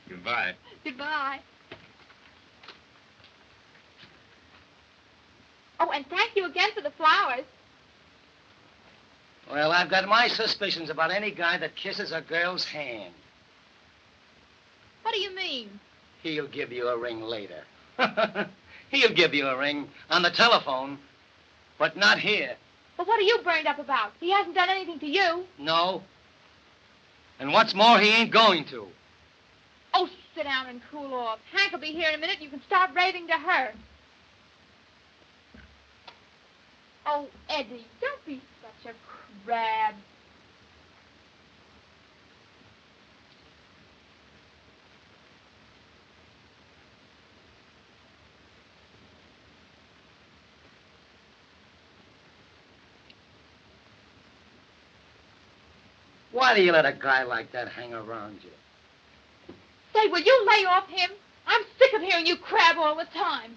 Goodbye. Goodbye. Oh, and thank you again for the flowers. Well, I've got my suspicions about any guy that kisses a girl's hand. What do you mean? He'll give you a ring later. He'll give you a ring on the telephone, but not here. But what are you burned up about? He hasn't done anything to you. No. And what's more, he ain't going to. Oh, sit down and cool off. Hank will be here in a minute. You can start raving to her. Oh, Eddie, don't be such a crab. Why do you let a guy like that hang around you? Say, will you lay off him? I'm sick of hearing you crab all the time.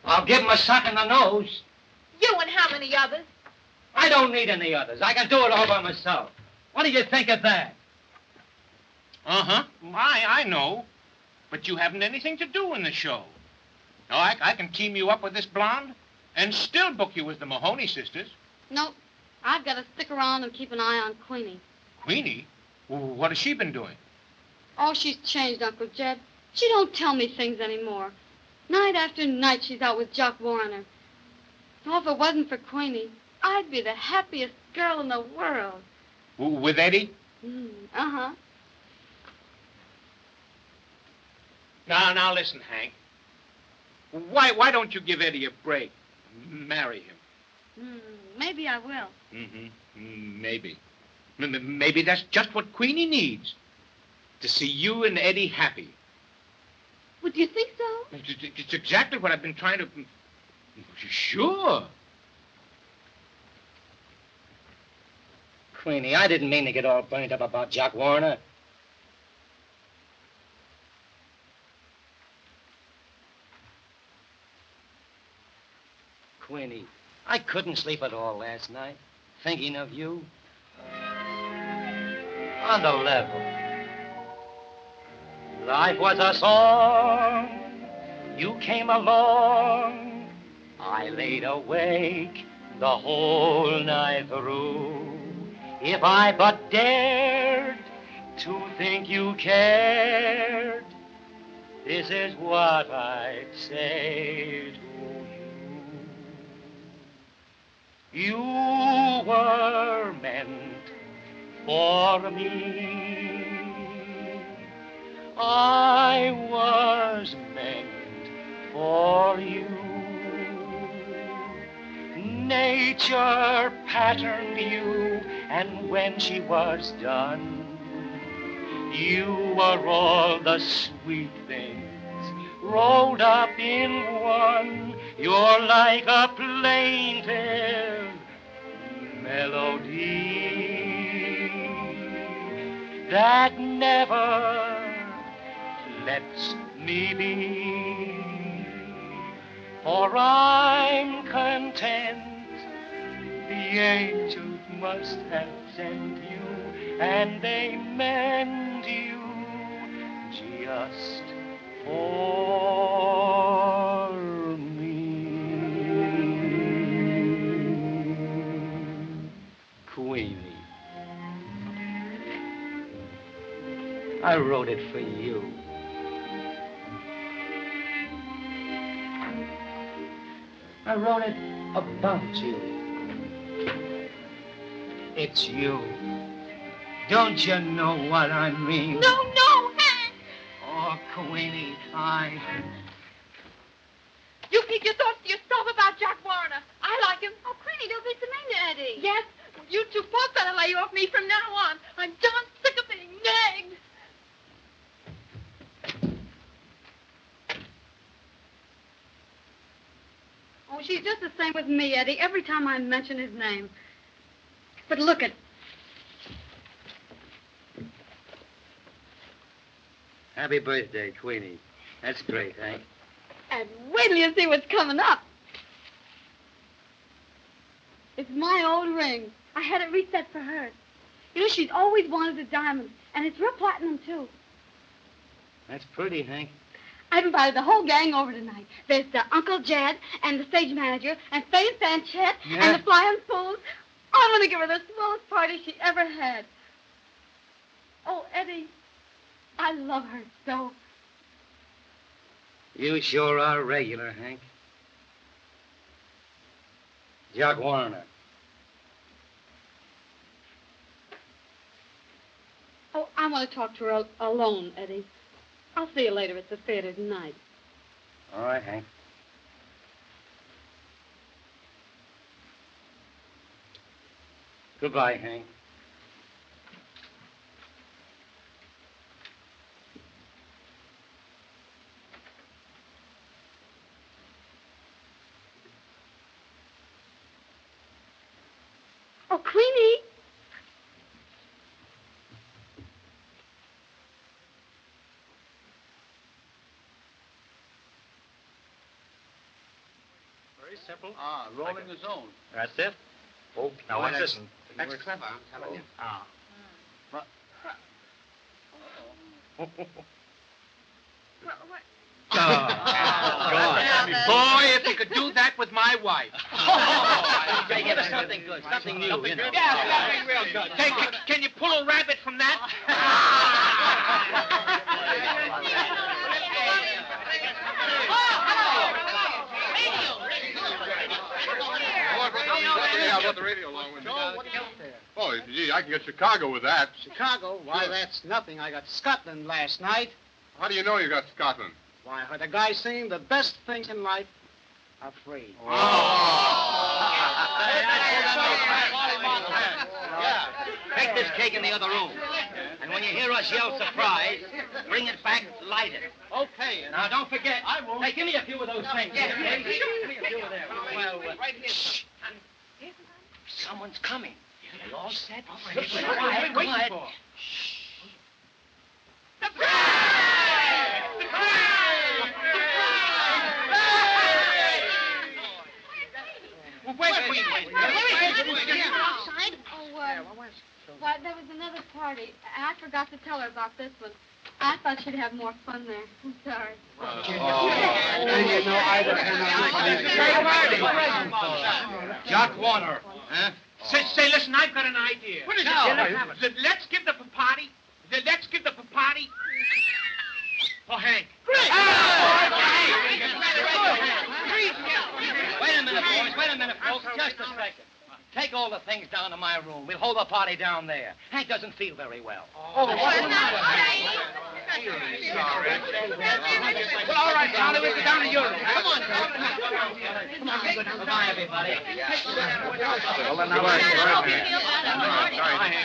I'll give him a sock in the nose. You and how many others? I don't need any others. I can do it all by myself. What do you think of that? Uh-huh. I know. But you haven't anything to do in the show. No, I can team you up with this blonde and still book you as the Mahoney sisters. Nope. I've got to stick around and keep an eye on Queenie. Queenie? What has she been doing? Oh, she's changed, Uncle Jed. She don't tell me things anymore. Night after night, she's out with Jock Warner. Oh, if it wasn't for Queenie, I'd be the happiest girl in the world. With Eddie? Uh-huh. Now listen, Hank. Why don't you give Eddie a break? Marry him. Maybe I will. Maybe. Maybe that's just what Queenie needs. To see you and Eddie happy. Well, do you think so? It's exactly what I've been trying to... Sure. Queenie, I didn't mean to get all burnt up about Jock Warner. Queenie, I couldn't sleep at all last night, thinking of you. On the level. Life was a song. You came along. I laid awake the whole night through. If I but dared to think you cared, this is what I'd say to you. You were meant for me. I was meant for you. Nature patterned you, and when she was done, you were all the sweet things rolled up in one. You're like a plaintive melody that never lets me be. For I'm content the angels must have sent you, and they meant you just for me. Queenie, I wrote it for you. I wrote it about you. It's you. Don't you know what I mean? No, Hank! Oh, Queenie, You keep your thoughts to yourself about Jack Warner. I like him. Oh, Queenie, don't be so mean to Eddie. Yes, you two both better lay off me from now on. I'm darn sick of being nagged. Oh, she's just the same with me, Eddie, every time I mention his name. But look at... Happy birthday, Queenie. That's great, Hank. And wait till you see what's coming up. It's my old ring. I had it reset for her. You know, she's always wanted a diamond, and it's real platinum, too. That's pretty, Hank. I've invited the whole gang over tonight. There's Uncle Jed and the stage manager and Faye Sanchez and the Flying Fools. I'm going to give her the smallest party she ever had. Oh, Eddie, I love her so. You sure are regular, Hank. Jock Warner. Oh, I want to talk to her alone, Eddie. I'll see you later at the theater tonight. All right, Hank. Goodbye, Hank. Oh, Queenie. Very simple. Rolling the zone. That's it. Oh, Now watch this. That's clever, I'm telling you. Boy, if you could do that with my my wife. Say, give us something good, something new, you know. Yeah, something real good. Say, can you pull a rabbit from that? I brought the radio along with me. Oh, gee, I can get Chicago with that. Chicago? Why, Sure. that's nothing. I got Scotland last night. How do you know you got Scotland? Why, I heard a guy saying the best things in life are free. Yeah. Take this cake in the other room. And when you hear us yell surprise, bring it back, light it. Okay. Now, don't forget. I won't. Hey, give me a few of those things. Yeah. Give me a few of them. Well, shh. Someone's coming. Are you all set? Quiet, quiet. Wait. Outside? Why, there was another party. I forgot to tell her about this one. I thought she'd have more fun there. I'm sorry. Jock Warner. Huh? Say, listen, I've got an idea. What is it? Let's give the party. Let's give the party. Oh, Hank. Wait a minute, boys. Wait a minute, folks. Just a second. Take all the things down to my room. We'll hold the party down there. Hank doesn't feel very well. Well, all right, Charlie, we'll go down to your room. Come on, Goodbye, everybody.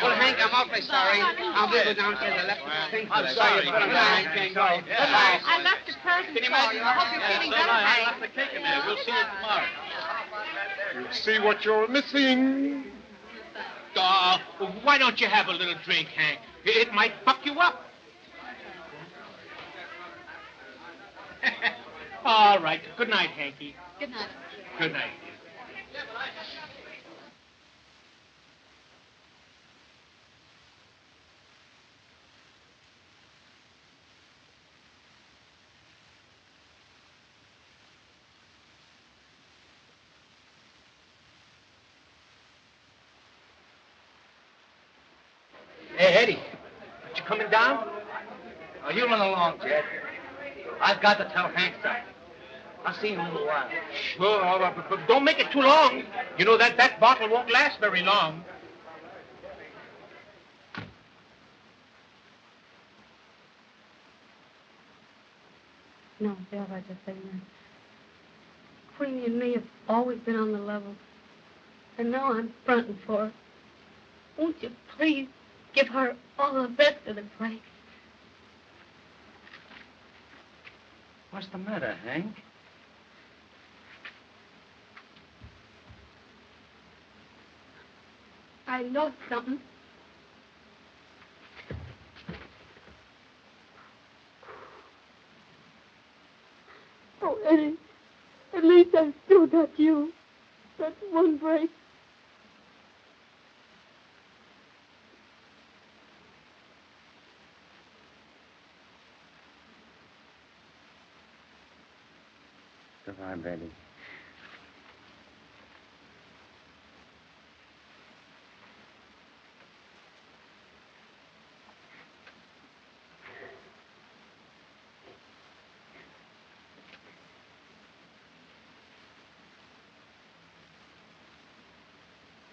Well, Hank, I'm awfully sorry. I'll go downstairs. I left the thing. I'm sorry. I can't go. I left a present for you. I hope you're feeling better, Hank. I left the cake in there. We'll see you tomorrow. You see what you're missing? Why don't you have a little drink, Hank? It might fuck you up. All right. Good night, Hanky. Good night. Good night. Hey, Eddie. Aren't you coming down? Oh, you run along, Jed. I've got to tell Hank something. I'll see you in a little while. Sure, but don't make it too long. You know that bottle won't last very long. No, Bill, I just say no. Queenie and me have always been on the level. And now I'm fronting for her. Won't you please give her all the best of the praise? What's the matter, Hank? I know something. Oh, Eddie, at least I've still got you. That's one break. Goodbye, baby.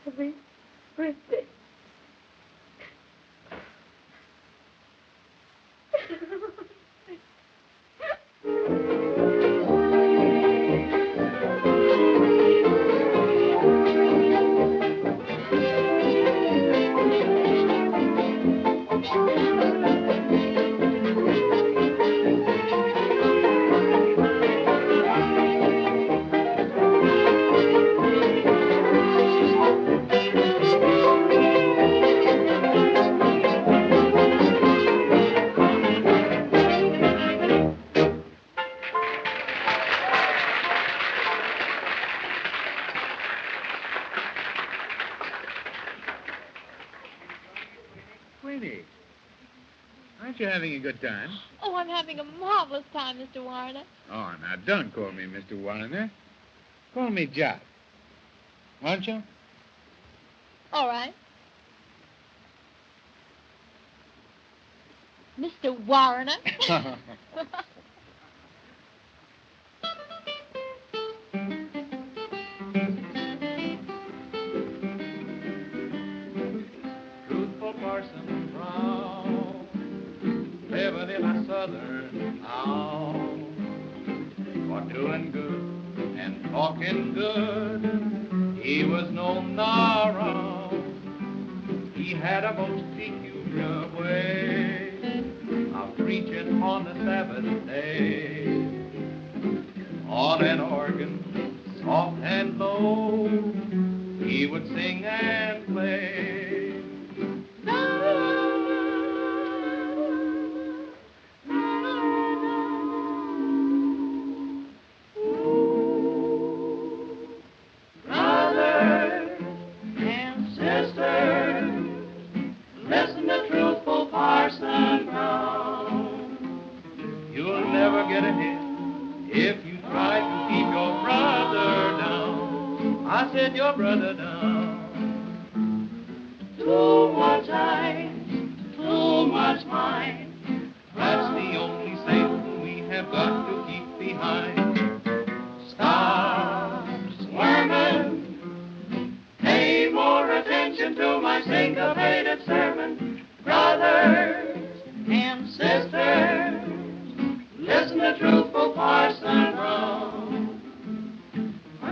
Happy birthday. Queenie, aren't you having a good time? Oh, I'm having a marvelous time, Mr. Warner. Oh, now don't call me Mr. Warner. Call me Jock. Won't you? All right. Mr. Warner. Truthful Parson Brown, living in a southern town, for doing good and talking good, he was known around. He had a most peculiar way of preaching on the Sabbath day, on an organ, soft and low, he would sing and play. Brothers and sisters, listen to truthful Parson Brown. You'll never get ahead if you try to keep your brother down. I said your brother down. Too much I, too much mine. That's the only Satan we have got to keep behind. Stop squirming. Pay more attention to my syncopated sermon. Brothers and sisters, listen to truthful Parson Brown. A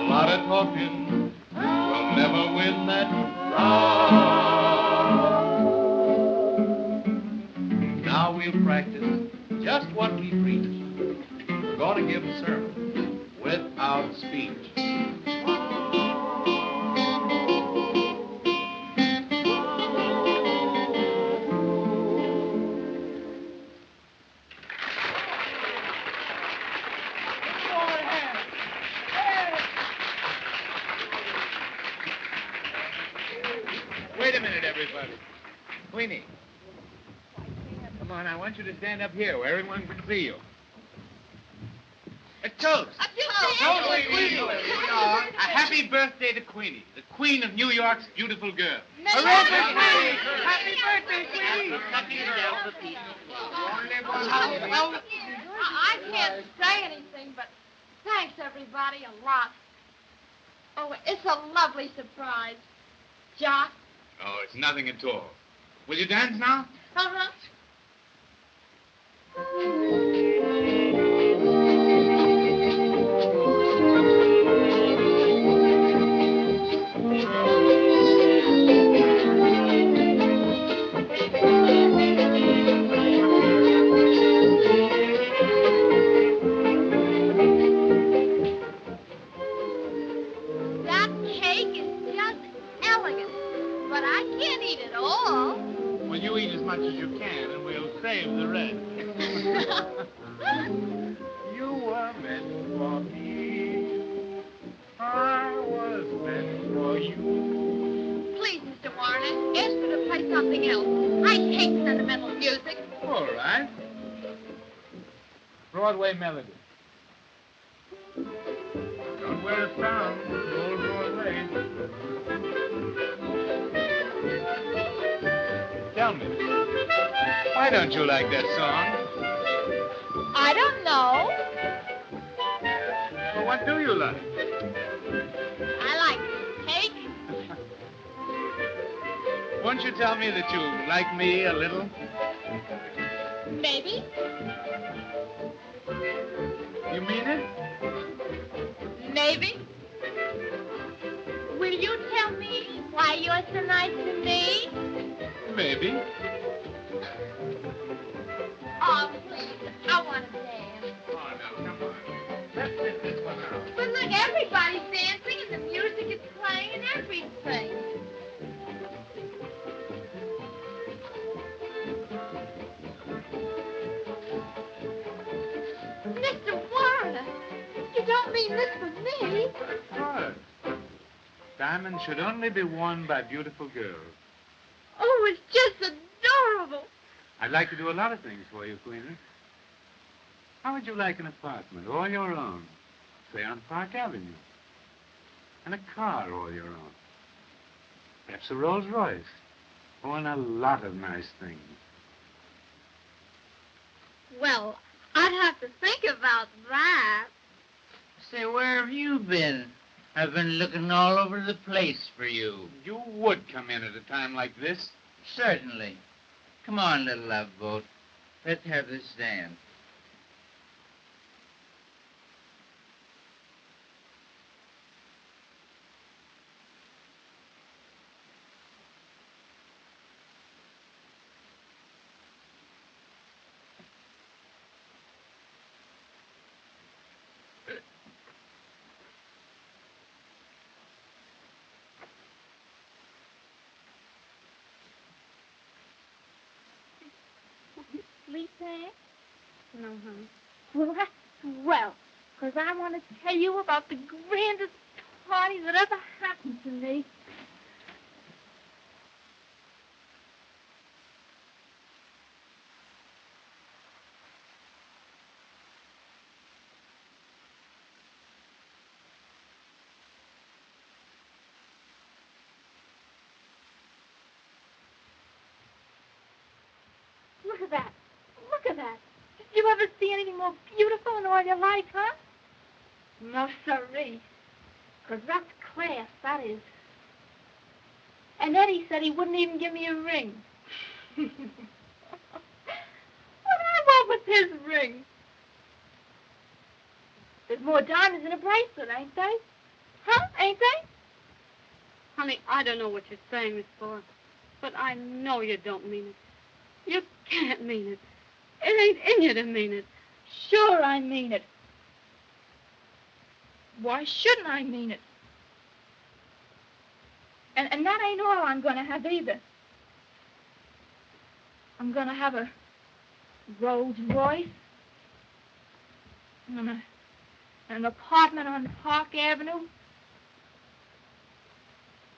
lot of talking will never win that round. Now we'll practice just what we preach. We're going to give a sermon without speech. Wait a minute, everybody. Queenie. Come on, I want you to stand up here where everyone can see you. A toast. A Toast to Queenie. A happy birthday to Queenie, the queen of New York's beautiful girl. Hooray for Queenie! Happy birthday, Queenie! Well, I can't say anything, but thanks, everybody, a lot. Oh, it's a lovely surprise. Jock? Oh, it's nothing at all. Will you dance now? Uh-huh. That cake is just elegant, but I can't eat it all. Well, you eat as much as you can, and we'll save the rest. You were meant for me. I was meant for you. Please, Mr. Warner, ask her to play something else. I hate sentimental music. All right. Broadway Melody. Don't wear a frown, old Broadway. Tell me, why don't you like that song? I don't know. Well, what do you like? I like cake. Won't you tell me that you like me a little? Maybe. You mean it? Maybe. Will you tell me why you're so nice to me? Maybe. Oh, please. I want to dance. Oh, no, come on. Let's sit this one out. But look, everybody's dancing and the music is playing and everything. Mr. Warner, you don't mean this for me? What? Diamonds should only be worn by beautiful girls. Oh, it's just adorable. I'd like to do a lot of things for you, Queenie. How would you like an apartment all your own, say on Park Avenue? And a car all your own. Perhaps a Rolls Royce. Oh, and a lot of nice things. Well, I'd have to think about that. Say, where have you been? I've been looking all over the place for you. You would come in at a time like this. Certainly. Come on, little love boat. Let's have this dance. Sleep, Hank? No, honey. Well, that's swell, because I want to tell you about the grandest party that ever happened to me. Look at that. Look at that. Did you ever see anything more beautiful in all your life, huh? No, sirree. Because that's class, that is. And Eddie said he wouldn't even give me a ring. What I want with his ring? There's more diamonds in a bracelet, ain't they? Huh? Ain't they? Honey, I don't know what you're saying this for, but I know you don't mean it. You can't mean it. It ain't in you to mean it. Sure I mean it. Why shouldn't I mean it? And that ain't all I'm going to have either. I'm going to have a Rolls Royce and an apartment on Park Avenue.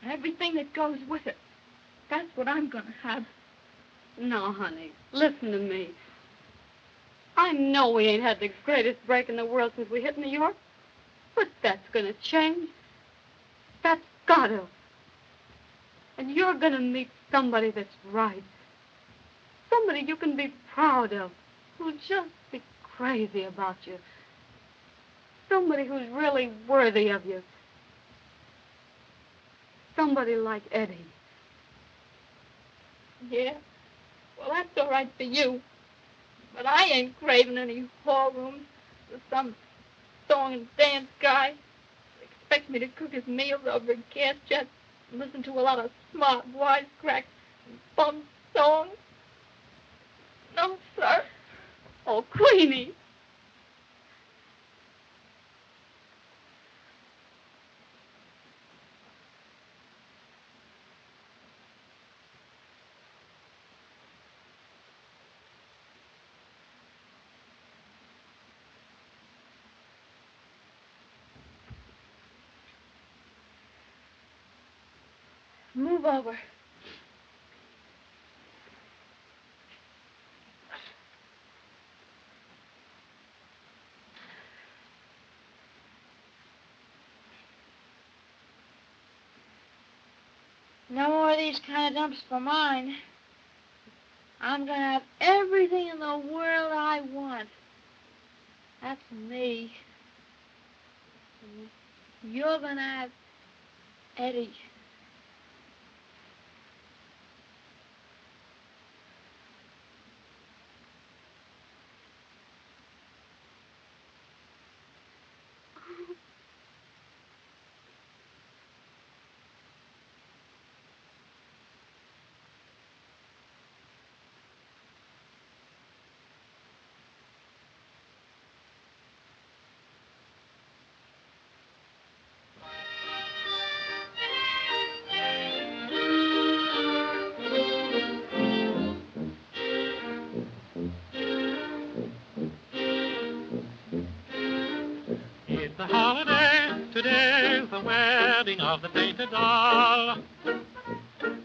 And everything that goes with it. That's what I'm going to have. No, honey, listen to me. I know we ain't had the greatest break in the world since we hit New York, but that's going to change. That's got to. And you're going to meet somebody that's right. Somebody you can be proud of, who'll just be crazy about you. Somebody who's really worthy of you. Somebody like Eddie. Yeah? Well, that's all right for you. But I ain't craving any hall rooms with some song and dance guy who expects me to cook his meals over a gas jet and listen to a lot of smart wisecracks and bum songs. No, sir. Oh, Queenie. Move over. No more of these kind of dumps for mine. I'm going to have everything in the world I want. That's me. You're going to have Eddie. It's a holiday, today's the wedding of the painted doll.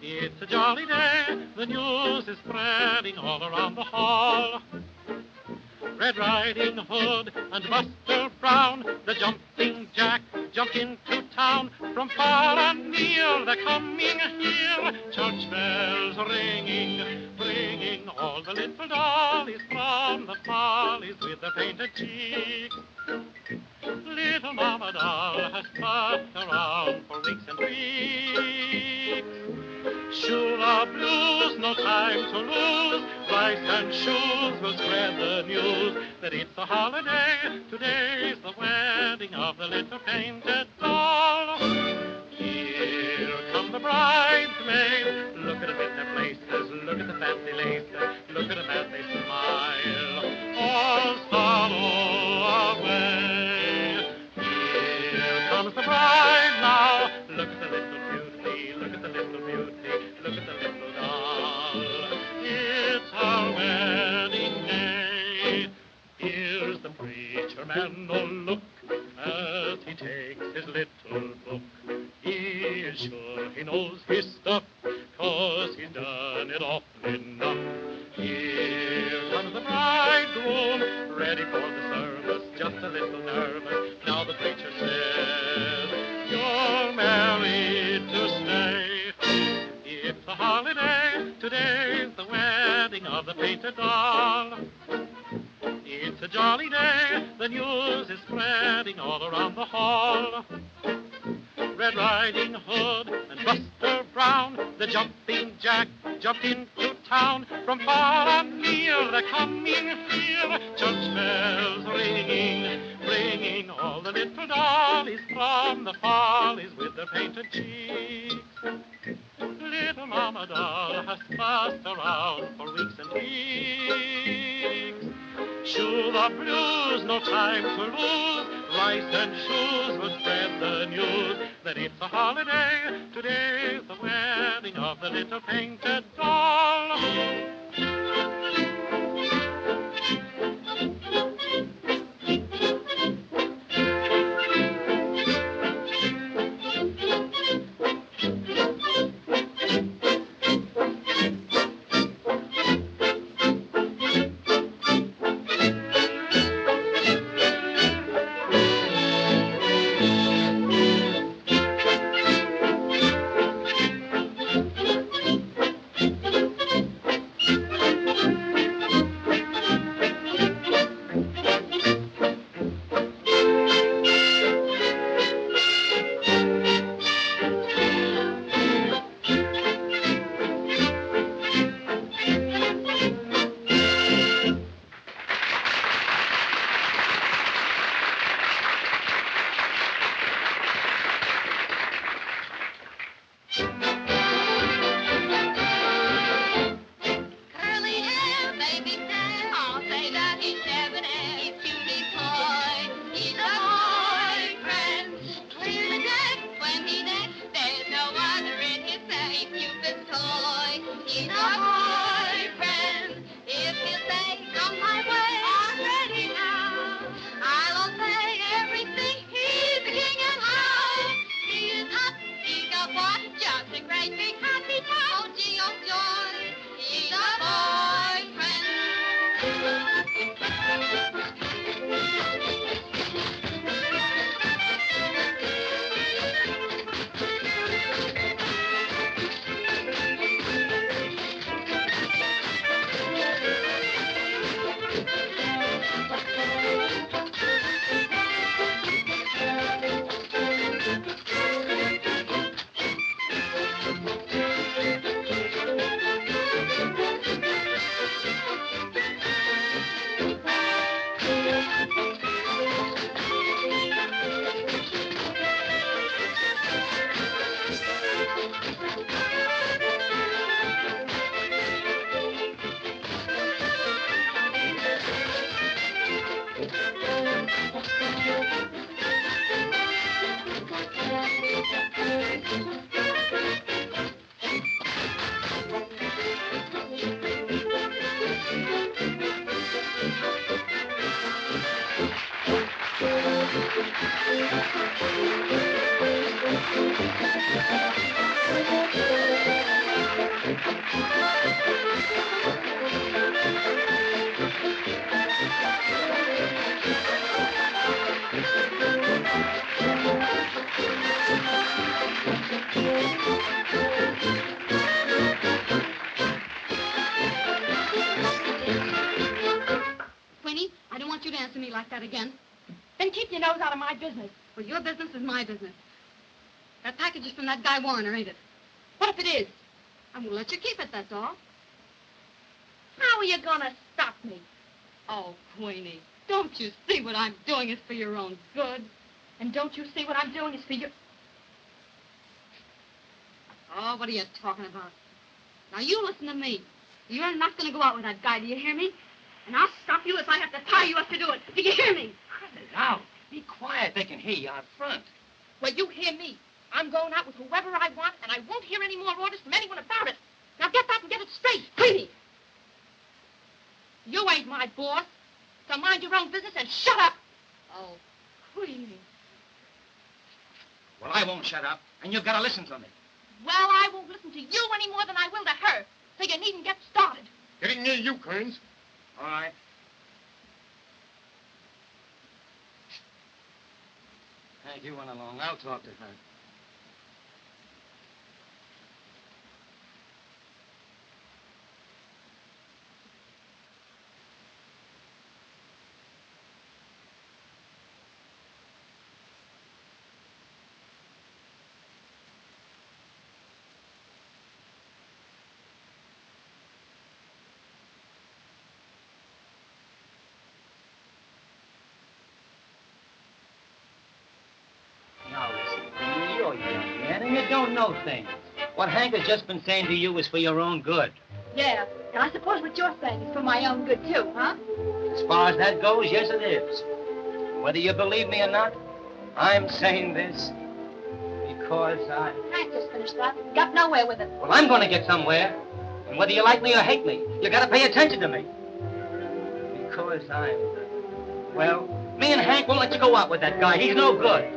It's a jolly day, the news is spreading all around the hall. Red Riding Hood and Buster Brown, the jumping jack, jumped into town from far and near. They're coming here, church bells ringing, bringing all the little dollies from the follies with their painted cheeks. Little Mama Doll has fussed around for weeks and weeks. Shoe the blues, no time to lose. Rice and shoes will spread the news that it's a holiday. Today's the wedding of the little painted doll. Here come the bridesmaids. Look at them in their places. Look at the fancy laces. Look at them as they smile. All sorrow away. Here comes the bride now. Look at the little beauty. Look at the little beauty. Look at the little doll. It's our wedding day. Here's the preacher man. Oh, look as he takes his little book. He is sure he knows his stuff, 'cause he's done it often enough. Here comes the bridegroom, ready for the service, just a little nervous. Now the preacher says, you're married to stay. It's a holiday, today's the wedding of the painted doll. It's a jolly day, the news is spreading all around the hall. Red Riding Hood and Buster Brown, the jumping jack, jumped into town. From far and near, they're coming here, church bells ringing, bringing all the little dollies from the follies with their painted cheeks. Little Mama Doll has fussed around for weeks and weeks. Shoe the blues, no time to lose. Rice and shoes will spread the news that it's a holiday. Today's the wedding of the little painted doll. Then keep your nose out of my business. Well, your business is my business. That package is from that guy Warner, ain't it? What if it is? I'm gonna let you keep it, that's all. How are you gonna stop me? Oh, Queenie, don't you see what I'm doing is for your own good? And don't you see what I'm doing is for you? Oh, what are you talking about? Now, you listen to me. You're not going to go out with that guy, do you hear me? And I'll stop you if I have to tie you up to do it. Do you hear me? Cut it out. Be quiet. They can hear you out front. Well, you hear me. I'm going out with whoever I want, and I won't hear any more orders from anyone about it. Now get that and get it straight. Queenie! You ain't my boss, so mind your own business and shut up. Oh, Queenie. Well, I won't shut up, and you've got to listen to me. Well, I won't listen to you any more than I will to her, so you needn't get started. Getting near you, Kearns. All right. Hank, you run along. I'll talk to her. Now listen, you're a young man and you don't know things. What Hank has just been saying to you is for your own good. Yeah, and I suppose what you're saying is for my own good, too, huh? As far as that goes, yes, it is. Whether you believe me or not, I'm saying this because Hank just finished that. Got nowhere with it. Well, I'm going to get somewhere. And whether you like me or hate me, you got to pay attention to me. Because well, me and Hank won't let you go out with that guy. He's no good.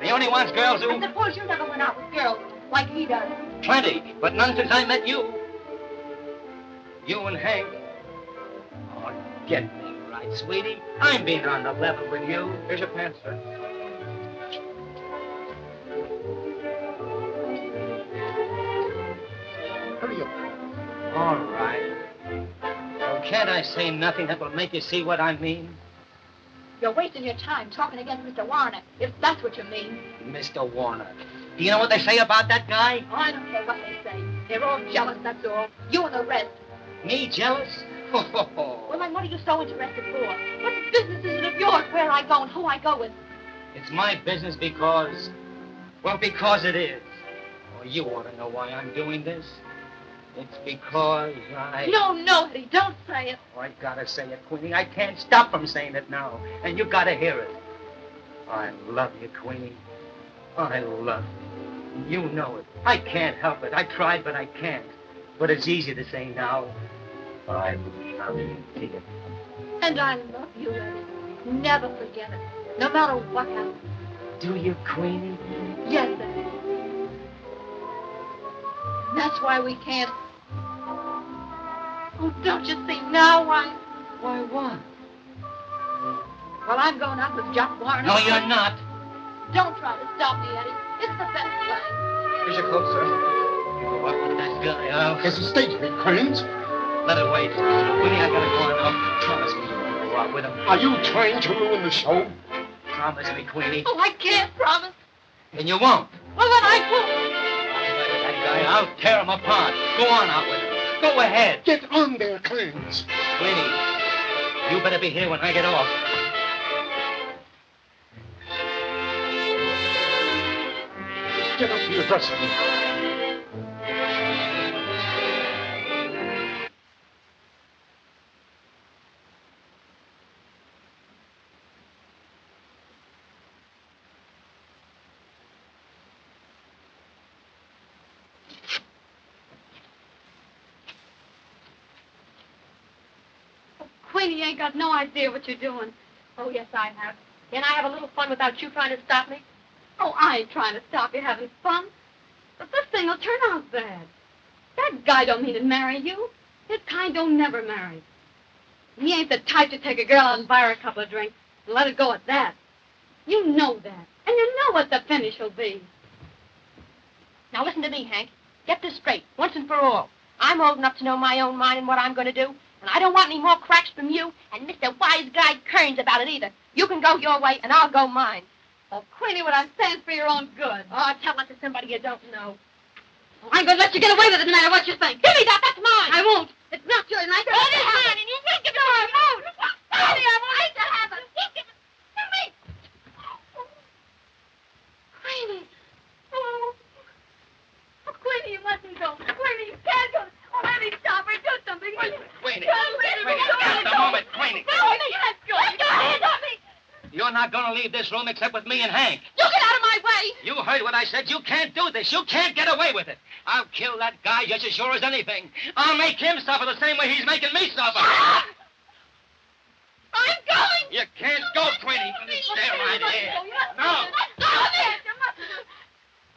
He only wants girls who... I suppose you never went out with girls like he does. Plenty, but none since I met you. You and Hank. Oh, get me right, sweetie. I'm being on the level with you. Here's your pants, sir. Hurry up. All right. Well, can't I say nothing that will make you see what I mean? You're wasting your time talking against Mr. Warner, if that's what you mean. Mr. Warner. Do you know what they say about that guy? Oh, I don't care what they say. They're all jealous, that's all. You and the rest. Me jealous? Well, then what are you so interested for? What business is it of yours where I go and who I go with? It's my business because... Well, because it is. Oh, you ought to know why I'm doing this. It's because I... No, Eddie, don't say it. Oh, I gotta say it, Queenie. I can't stop from saying it now. And you gotta hear it. I love you, Queenie. I love you. You know it. I can't help it. I tried, but I can't. But it's easy to say now. I love you, dear. And I love you, Eddie. Never forget it. No matter what happens. Do you, Queenie? Yes, Eddie. That's why we can't... Oh, don't you see now why? Why what? Well, I'm going out with Jock Warner. No, you're not. Don't try to stop me, Eddie. It's the best way. Here's your coat, sir. You go up with that guy, huh? There's a stage meet, Kearns. Let it wait. Queenie, I gotta go on up. Promise me you won't go out with him. Are you trying to ruin the show? Promise me, Queenie. Oh, I can't promise. And you won't. Well, then I won't. That guy, I'll tear him apart. Go on out with him. Go ahead. Get on there, Kearns. Queenie, you better be here when I get off. Get up to your dressing room. Queenie, you ain't got no idea what you're doing. Oh, yes, I have. Can I have a little fun without you trying to stop me? Oh, I ain't trying to stop you having fun. But this thing will turn out bad. That guy don't mean to marry you. His kind don't never marry. He ain't the type to take a girl out and buy her a couple of drinks and let it go at that. You know that. And you know what the finish will be. Now, listen to me, Hank. Get this straight, once and for all. I'm old enough to know my own mind and what I'm going to do, and I don't want any more cracks from you and Mr. Wise Guy Kearns about it either. You can go your way, and I'll go mine. Oh, Queenie, what I'm saying's for your own good. Oh, tell that to somebody you don't know. Oh, I'm going to let you get away with it no matter what you think. Give me that. That's mine. I won't. It's not yours, and I can It is mine, and you can't give it to me. I won't. Queenie, I won't let you have it. You give it to me. Queenie. Oh, Queenie, you mustn't go. Queenie, you can't go. Oh, let me stop her. Do something. Queenie. Queenie, Just a moment, Queenie. Queenie, let go. Let your hands off me. You're not going to leave this room except with me and Hank. You get out of my way. You heard what I said. You can't do this. You can't get away with it. I'll kill that guy just as sure as anything. I'll make him suffer the same way he's making me suffer. I'm going. You can't go, Queenie. Stay right here. No.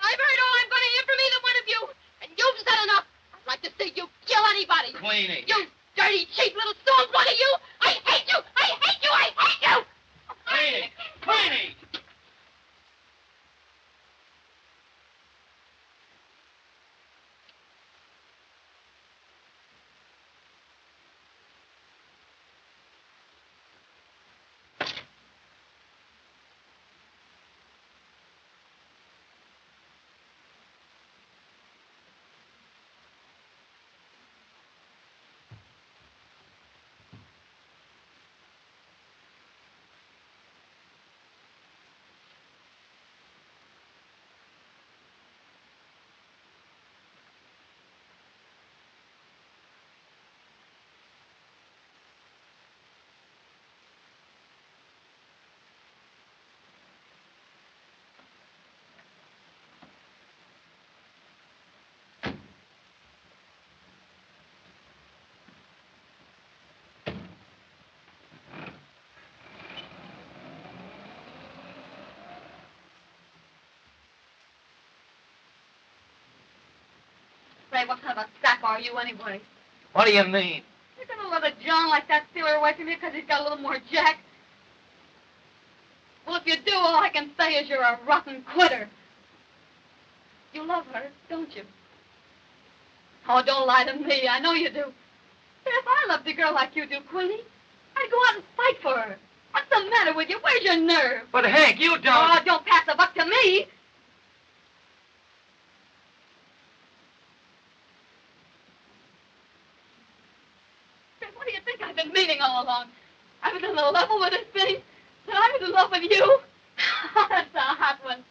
I've heard all I'm going to hear from either one of you, and you've said enough. I'd like to see you kill anybody. Queenie. You dirty, cheap little stone one of you. I hate you. I hate you. I hate you. Queenie. Queenie. Say, what kind of a sap are you anyway? What do you mean? You're going to let a John like that steal her away from you because he's got a little more jack? Well, if you do, all I can say is you're a rotten quitter. You love her, don't you? Oh, don't lie to me. I know you do. If I loved a girl like you do, Queenie, I'd go out and fight for her. What's the matter with you? Where's your nerve? But, Hank, you don't... Oh, don't pass the buck to me. What do you think I've been meaning all along? I was on the level with this thing, and I was in love with you. That's a hot one.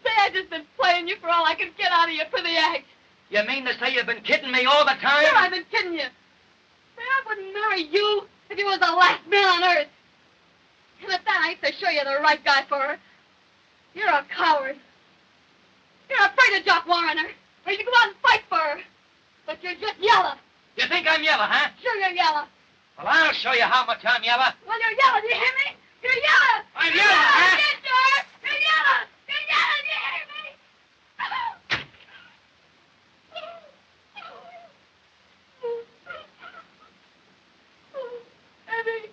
Say, I've just been playing you for all I could get out of you for the act. You mean to say you've been kidding me all the time? Sure, I've been kidding you. Say, I wouldn't marry you if you was the last man on earth. And at that, I ain't so sure you're the right guy for her. You're a coward. You're afraid of Jock Warrener. Or you can go out and fight for her. But you're just yellow. You think I'm yellow, huh? Sure, you're yellow. Well, I'll show you how much I'm yellow. Well, you're yellow, do you hear me? You're yellow. I'm yellow, huh? Yes, you are. You're yellow. You're yellow, do you hear me? Eddie,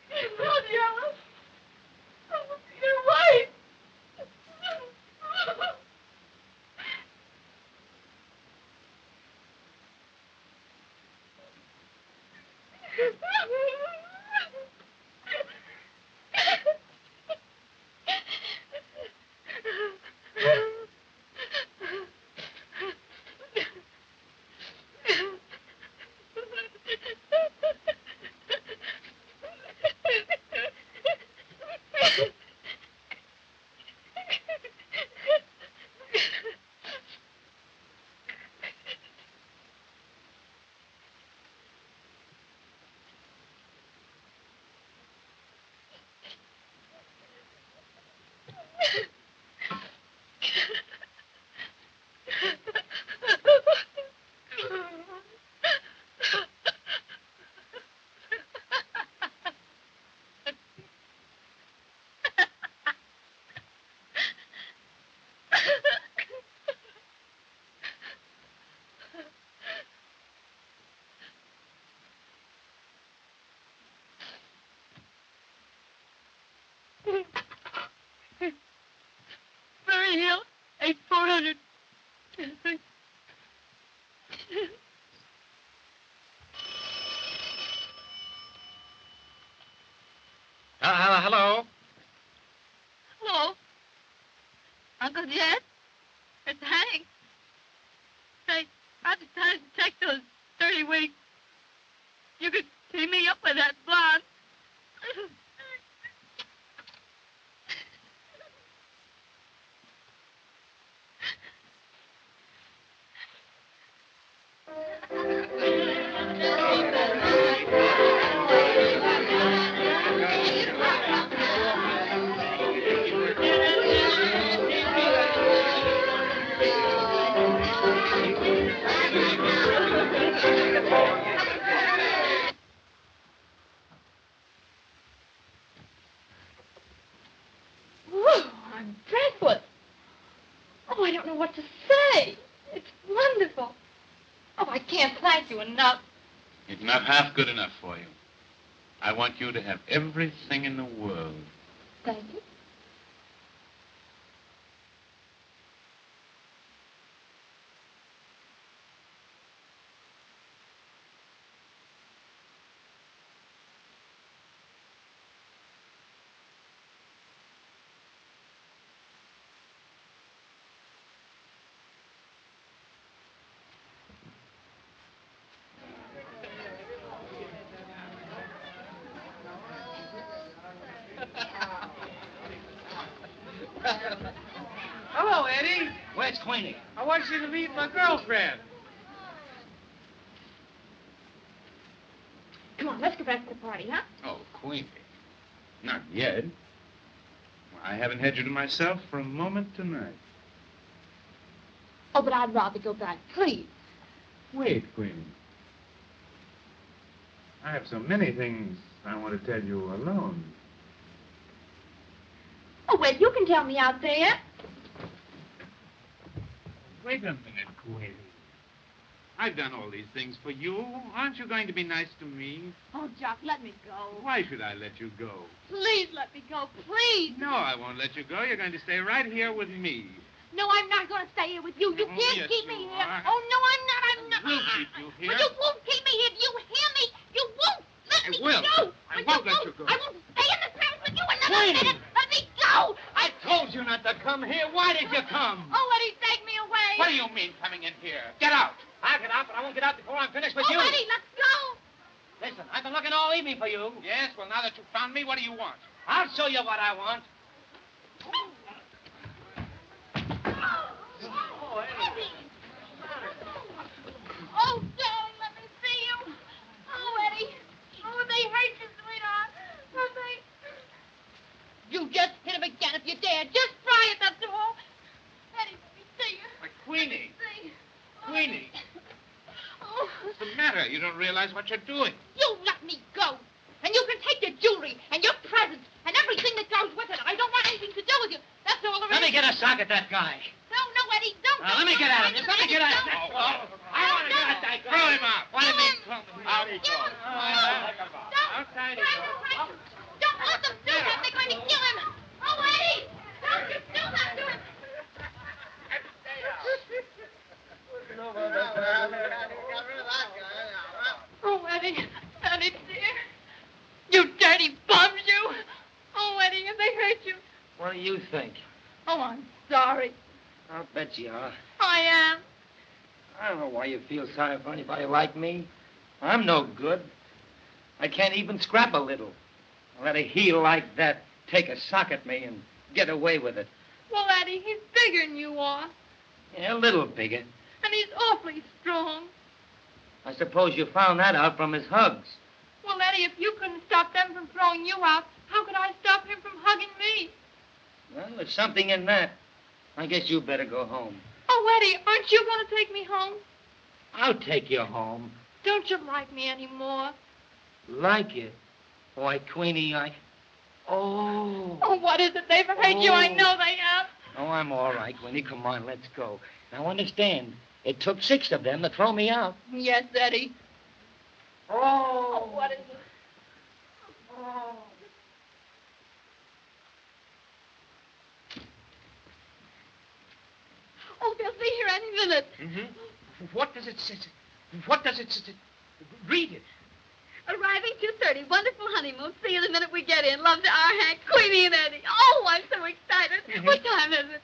you're not yellow. You're white. Very Hill, 8400. Hello? Uncle Jed? It's Hank. Say, I decided to take those 30 weeks. You could see me up with that blonde. Whew, I'm breathless. Oh, I don't know what to say. It's wonderful. Oh, I can't thank you enough. It's not half good enough for you. I want you to have everything in the world. Thank you. Hello, Eddie. Where's Queenie? I want you to meet my girlfriend. Come on, let's go back to the party, huh? Oh, Queenie. Not yet. I haven't had you to myself for a moment tonight. Oh, but I'd rather go back, please. Wait, Queenie. I have so many things I want to tell you alone. Oh, well, you can tell me out there. Wait a minute, Queenie. I've done all these things for you. Aren't you going to be nice to me? Oh, Jock, let me go. Why should I let you go? Please let me go, please. No, I won't let you go. You're going to stay right here with me. No, I'm not going to stay here with you. You Oh, can't yes, keep me you here. are. Oh, no, I'm not. I'm not. We'll keep you here. But you won't keep me here. Do you hear me? You won't let me will. go. I won't let you go. I won't stay in this house with you another Queenie! minute. Let me go. I told you not to come here. Why did you come? Oh, Eddie, take me away. What do you mean coming in here? Get out. I'll get out, but I won't get out before I'm finished with Oh, you. Eddie, let's go. Listen, I've been looking all evening for you. Yes, well, now that you found me, what do you want? I'll show you what I want. Oh, darling, let me see you. Oh, Eddie. Oh, they hurt you, sweetheart. Oh, they... You just hit him again if you dare. Just try it, that's all. Eddie, let me see you. Why, Queenie. See. Queenie. Oh. What's the matter? You don't realize what you're doing. You let me go. And you can take your jewelry and your presents and everything that goes with it. I don't want anything to do with you. That's all there is. Let me get a sock at that guy. No, Eddie, don't. Let me get at him. Just let me get at him. That's all. I want to get at that guy. Throw him out. What do you mean, throw him? Out he goes. Outside he goes. Don't let them do that. They're going to kill him. Oh, Eddie, don't you do that to him. Oh, Eddie, dear. You dirty bums, you. Oh, Eddie, have they hurt you? What do you think? Oh, I'm sorry. I'll bet you are. I am. I don't know why you feel sorry for anybody like me. I'm no good. I can't even scrap a little. I let a heel like that take a sock at me and get away with it. Well, Eddie, he's bigger than you are. Yeah, a little bigger. And he's awfully strong. I suppose you found that out from his hugs. Well, Eddie, if you couldn't stop them from throwing you out, how could I stop him from hugging me? Well, there's something in that. I guess you better go home. Oh, Eddie, aren't you going to take me home? I'll take you home. Don't you like me anymore? Like you? Why, Queenie, Oh, what is it? They've hurt you. I know they have. Oh, I'm all right, Queenie. Come on, let's go. Now, understand, it took 6 of them to throw me out. Yes, Eddie. Oh, what is it? Oh, they'll be here any minute. Mm-hmm. What does it say? What does it say? Read it. Arriving 2:30. Wonderful honeymoon. See you the minute we get in. Love to our Hank, Queenie, and Eddie. Oh, I'm so excited. Mm-hmm. What time is it?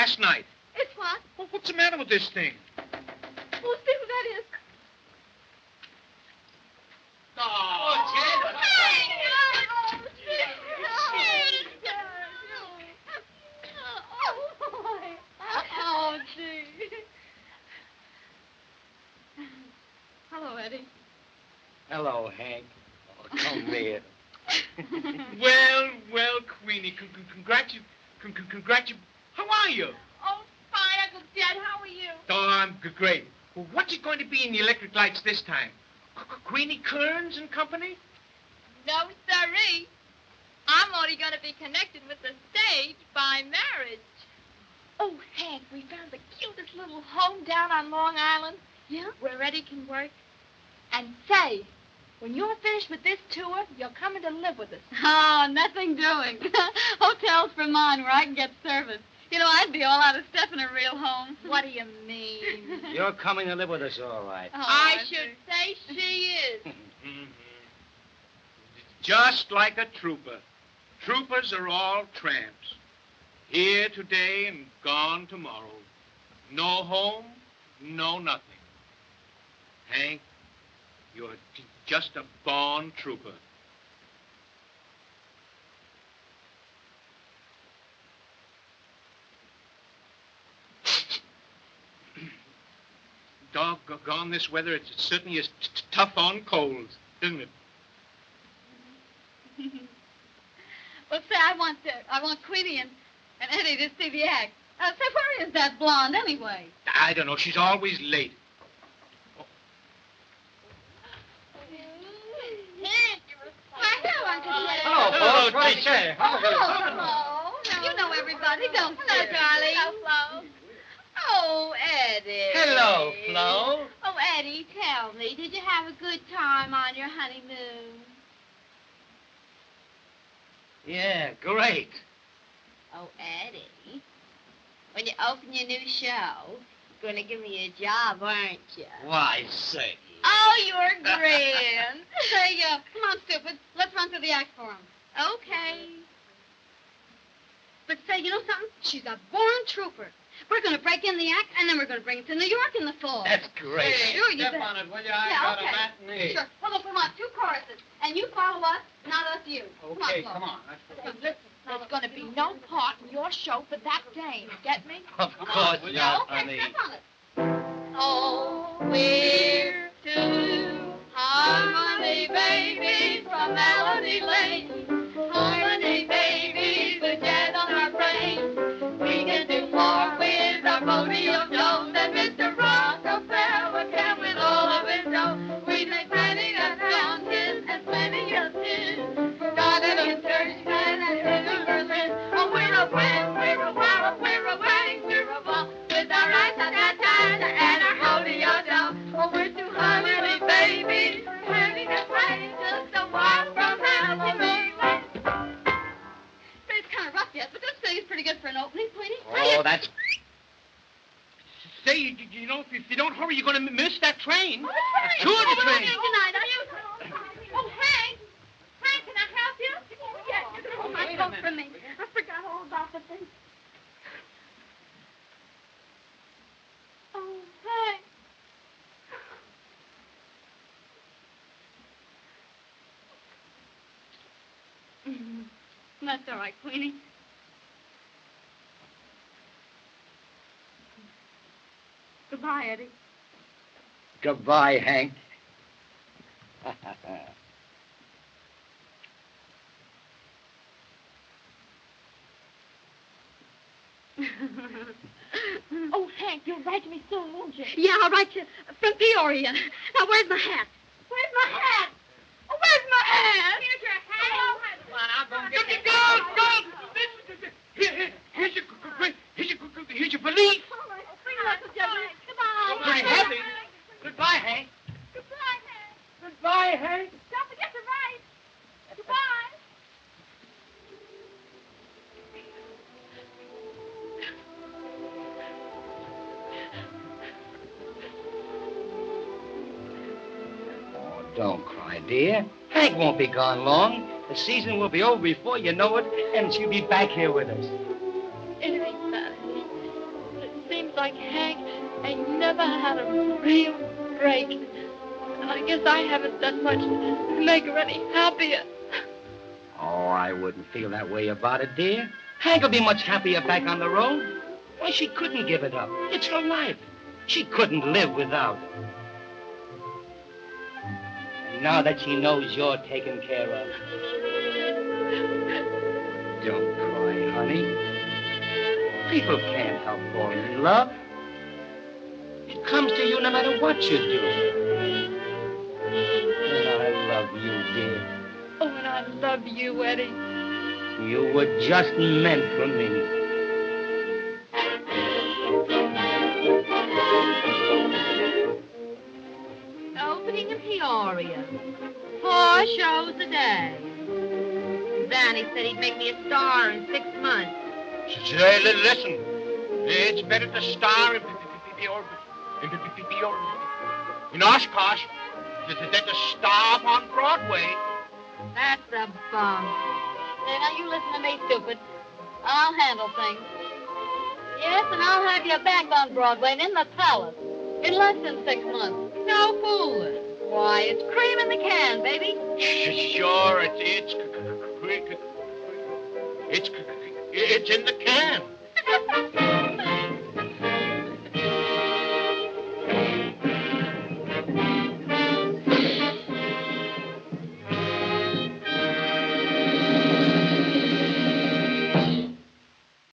last night. It's what? Well, what's the matter with this thing? We'll see who that is. Oh, Jen. Oh, gee. Hello, Eddie. Hello, Hank. Oh, come here. Well, Queenie, how are you? Oh, fine, Uncle Jed. How are you? Oh, I'm great. Well, what's it going to be in the electric lights this time? Queenie Kearns and company? No, sirree. I'm only going to be connected with the stage by marriage. Oh, Hank, we found the cutest little home down on Long Island. Yeah? Where Eddie can work. And say, when you're finished with this tour, you're coming to live with us. Oh, nothing doing. Hotels for mine where I can get service. You know, I'd be all out of step in a real home. What do you mean? You're coming to live with us, all right. Oh, I should say she is. Just like a trooper. Troopers are all tramps. Here today and gone tomorrow. No home, no nothing. Hank, you're just a born trooper. Doggone this weather, it certainly is tough on colds, isn't it? Well, say, I want Queenie and Eddie to see the act. Say, where is that blonde anyway? I don't know. She's always late. Hello, folks. What do you say? Hello. You know everybody, don't you? Hello, darling. Hello, Flo. Oh, Eddie. Hello, Flo. Oh, Eddie, tell me, did you have a good time on your honeymoon? Yeah, great. Oh, Eddie, when you open your new show, you're going to give me a job, aren't you? Why, say. Oh, you're grand. Say, come on, stupid. Let's run through the act for him. Okay. But say, you know something? She's a born trooper. We're going to break in the act, and then we're going to bring it to New York in the fall. That's great. Sure, you Step bet. on it, will you? I Yeah, got okay. a matinee. Sure. Well, look, we want 2 choruses, and you follow us, not us you. Okay, Flo. come on. Hey, listen, there's going to be no part in your show for that dame. Get me? Of course will you? not, Okay, honey. step on it. Oh, we're two harmony babies from Melody Lane. Harmony babies with jazz on our brain. We can do more with our podium dough than Mr. Rockefeller can with all of his dough. We make plenty of fountains and plenty of tin. Got it in church and in Berlin. Oh, we're a win, we're a wow, we're a wang, we're a ball with our rat-tat-tat-tat and our hodeo dough. Oh, we're two harmony babies, having a play just a walk from Melody Lane. It's kind of rough yet, but this thing is pretty good for an opening, Queenie. Oh, that's... Say, you know, if you don't hurry, you're going to miss that train. Sure, the train. Tonight, are you? Oh, Hank! Hank, can I help you? Yes, you can hold my coat for me. I forgot all about the thing. Oh, Hank. That's all right, Queenie. Goodbye, Eddie. Goodbye, Hank. Oh, Hank, you'll write me soon, won't you? Yeah, I'll write you from Peoria. Now, where's my hat? Where's my hat? Oh, where's my hat? Here's your hat. Come on, I'll go get it. Here's your valise. Bring it up to Jeffrey. Goodbye. Pretty heavy. Goodbye, Hank. Goodbye, Hank. Goodbye, Hank. Don't forget to write. Goodbye. Oh, don't cry, dear. Hank won't be gone long. The season will be over before you know it, and she'll be back here with us. Anyway, never had a real break. And I guess I haven't done much to make her any happier. Oh, I wouldn't feel that way about it, dear. Hank will be much happier back on the road. Why, she couldn't give it up. It's her life. She couldn't live without. And now that she knows you're taken care of. Don't cry, honey. People can't help falling in love. It comes to you no matter what you do. And I love you, dear. Oh, and I love you, Eddie. You were just meant for me. Opening in Peoria. 4 shows a day. Danny said he'd make me a star in 6 months. Say, listen. It's better to star in Oshkosh than to star up on Broadway. That's a bum. Hey, now you listen to me, stupid. I'll handle things. Yes, and I'll have you back on Broadway and in the Palace in less than 6 months. No fooling. Why, it's cream in the can, baby. Sure, it's in the can.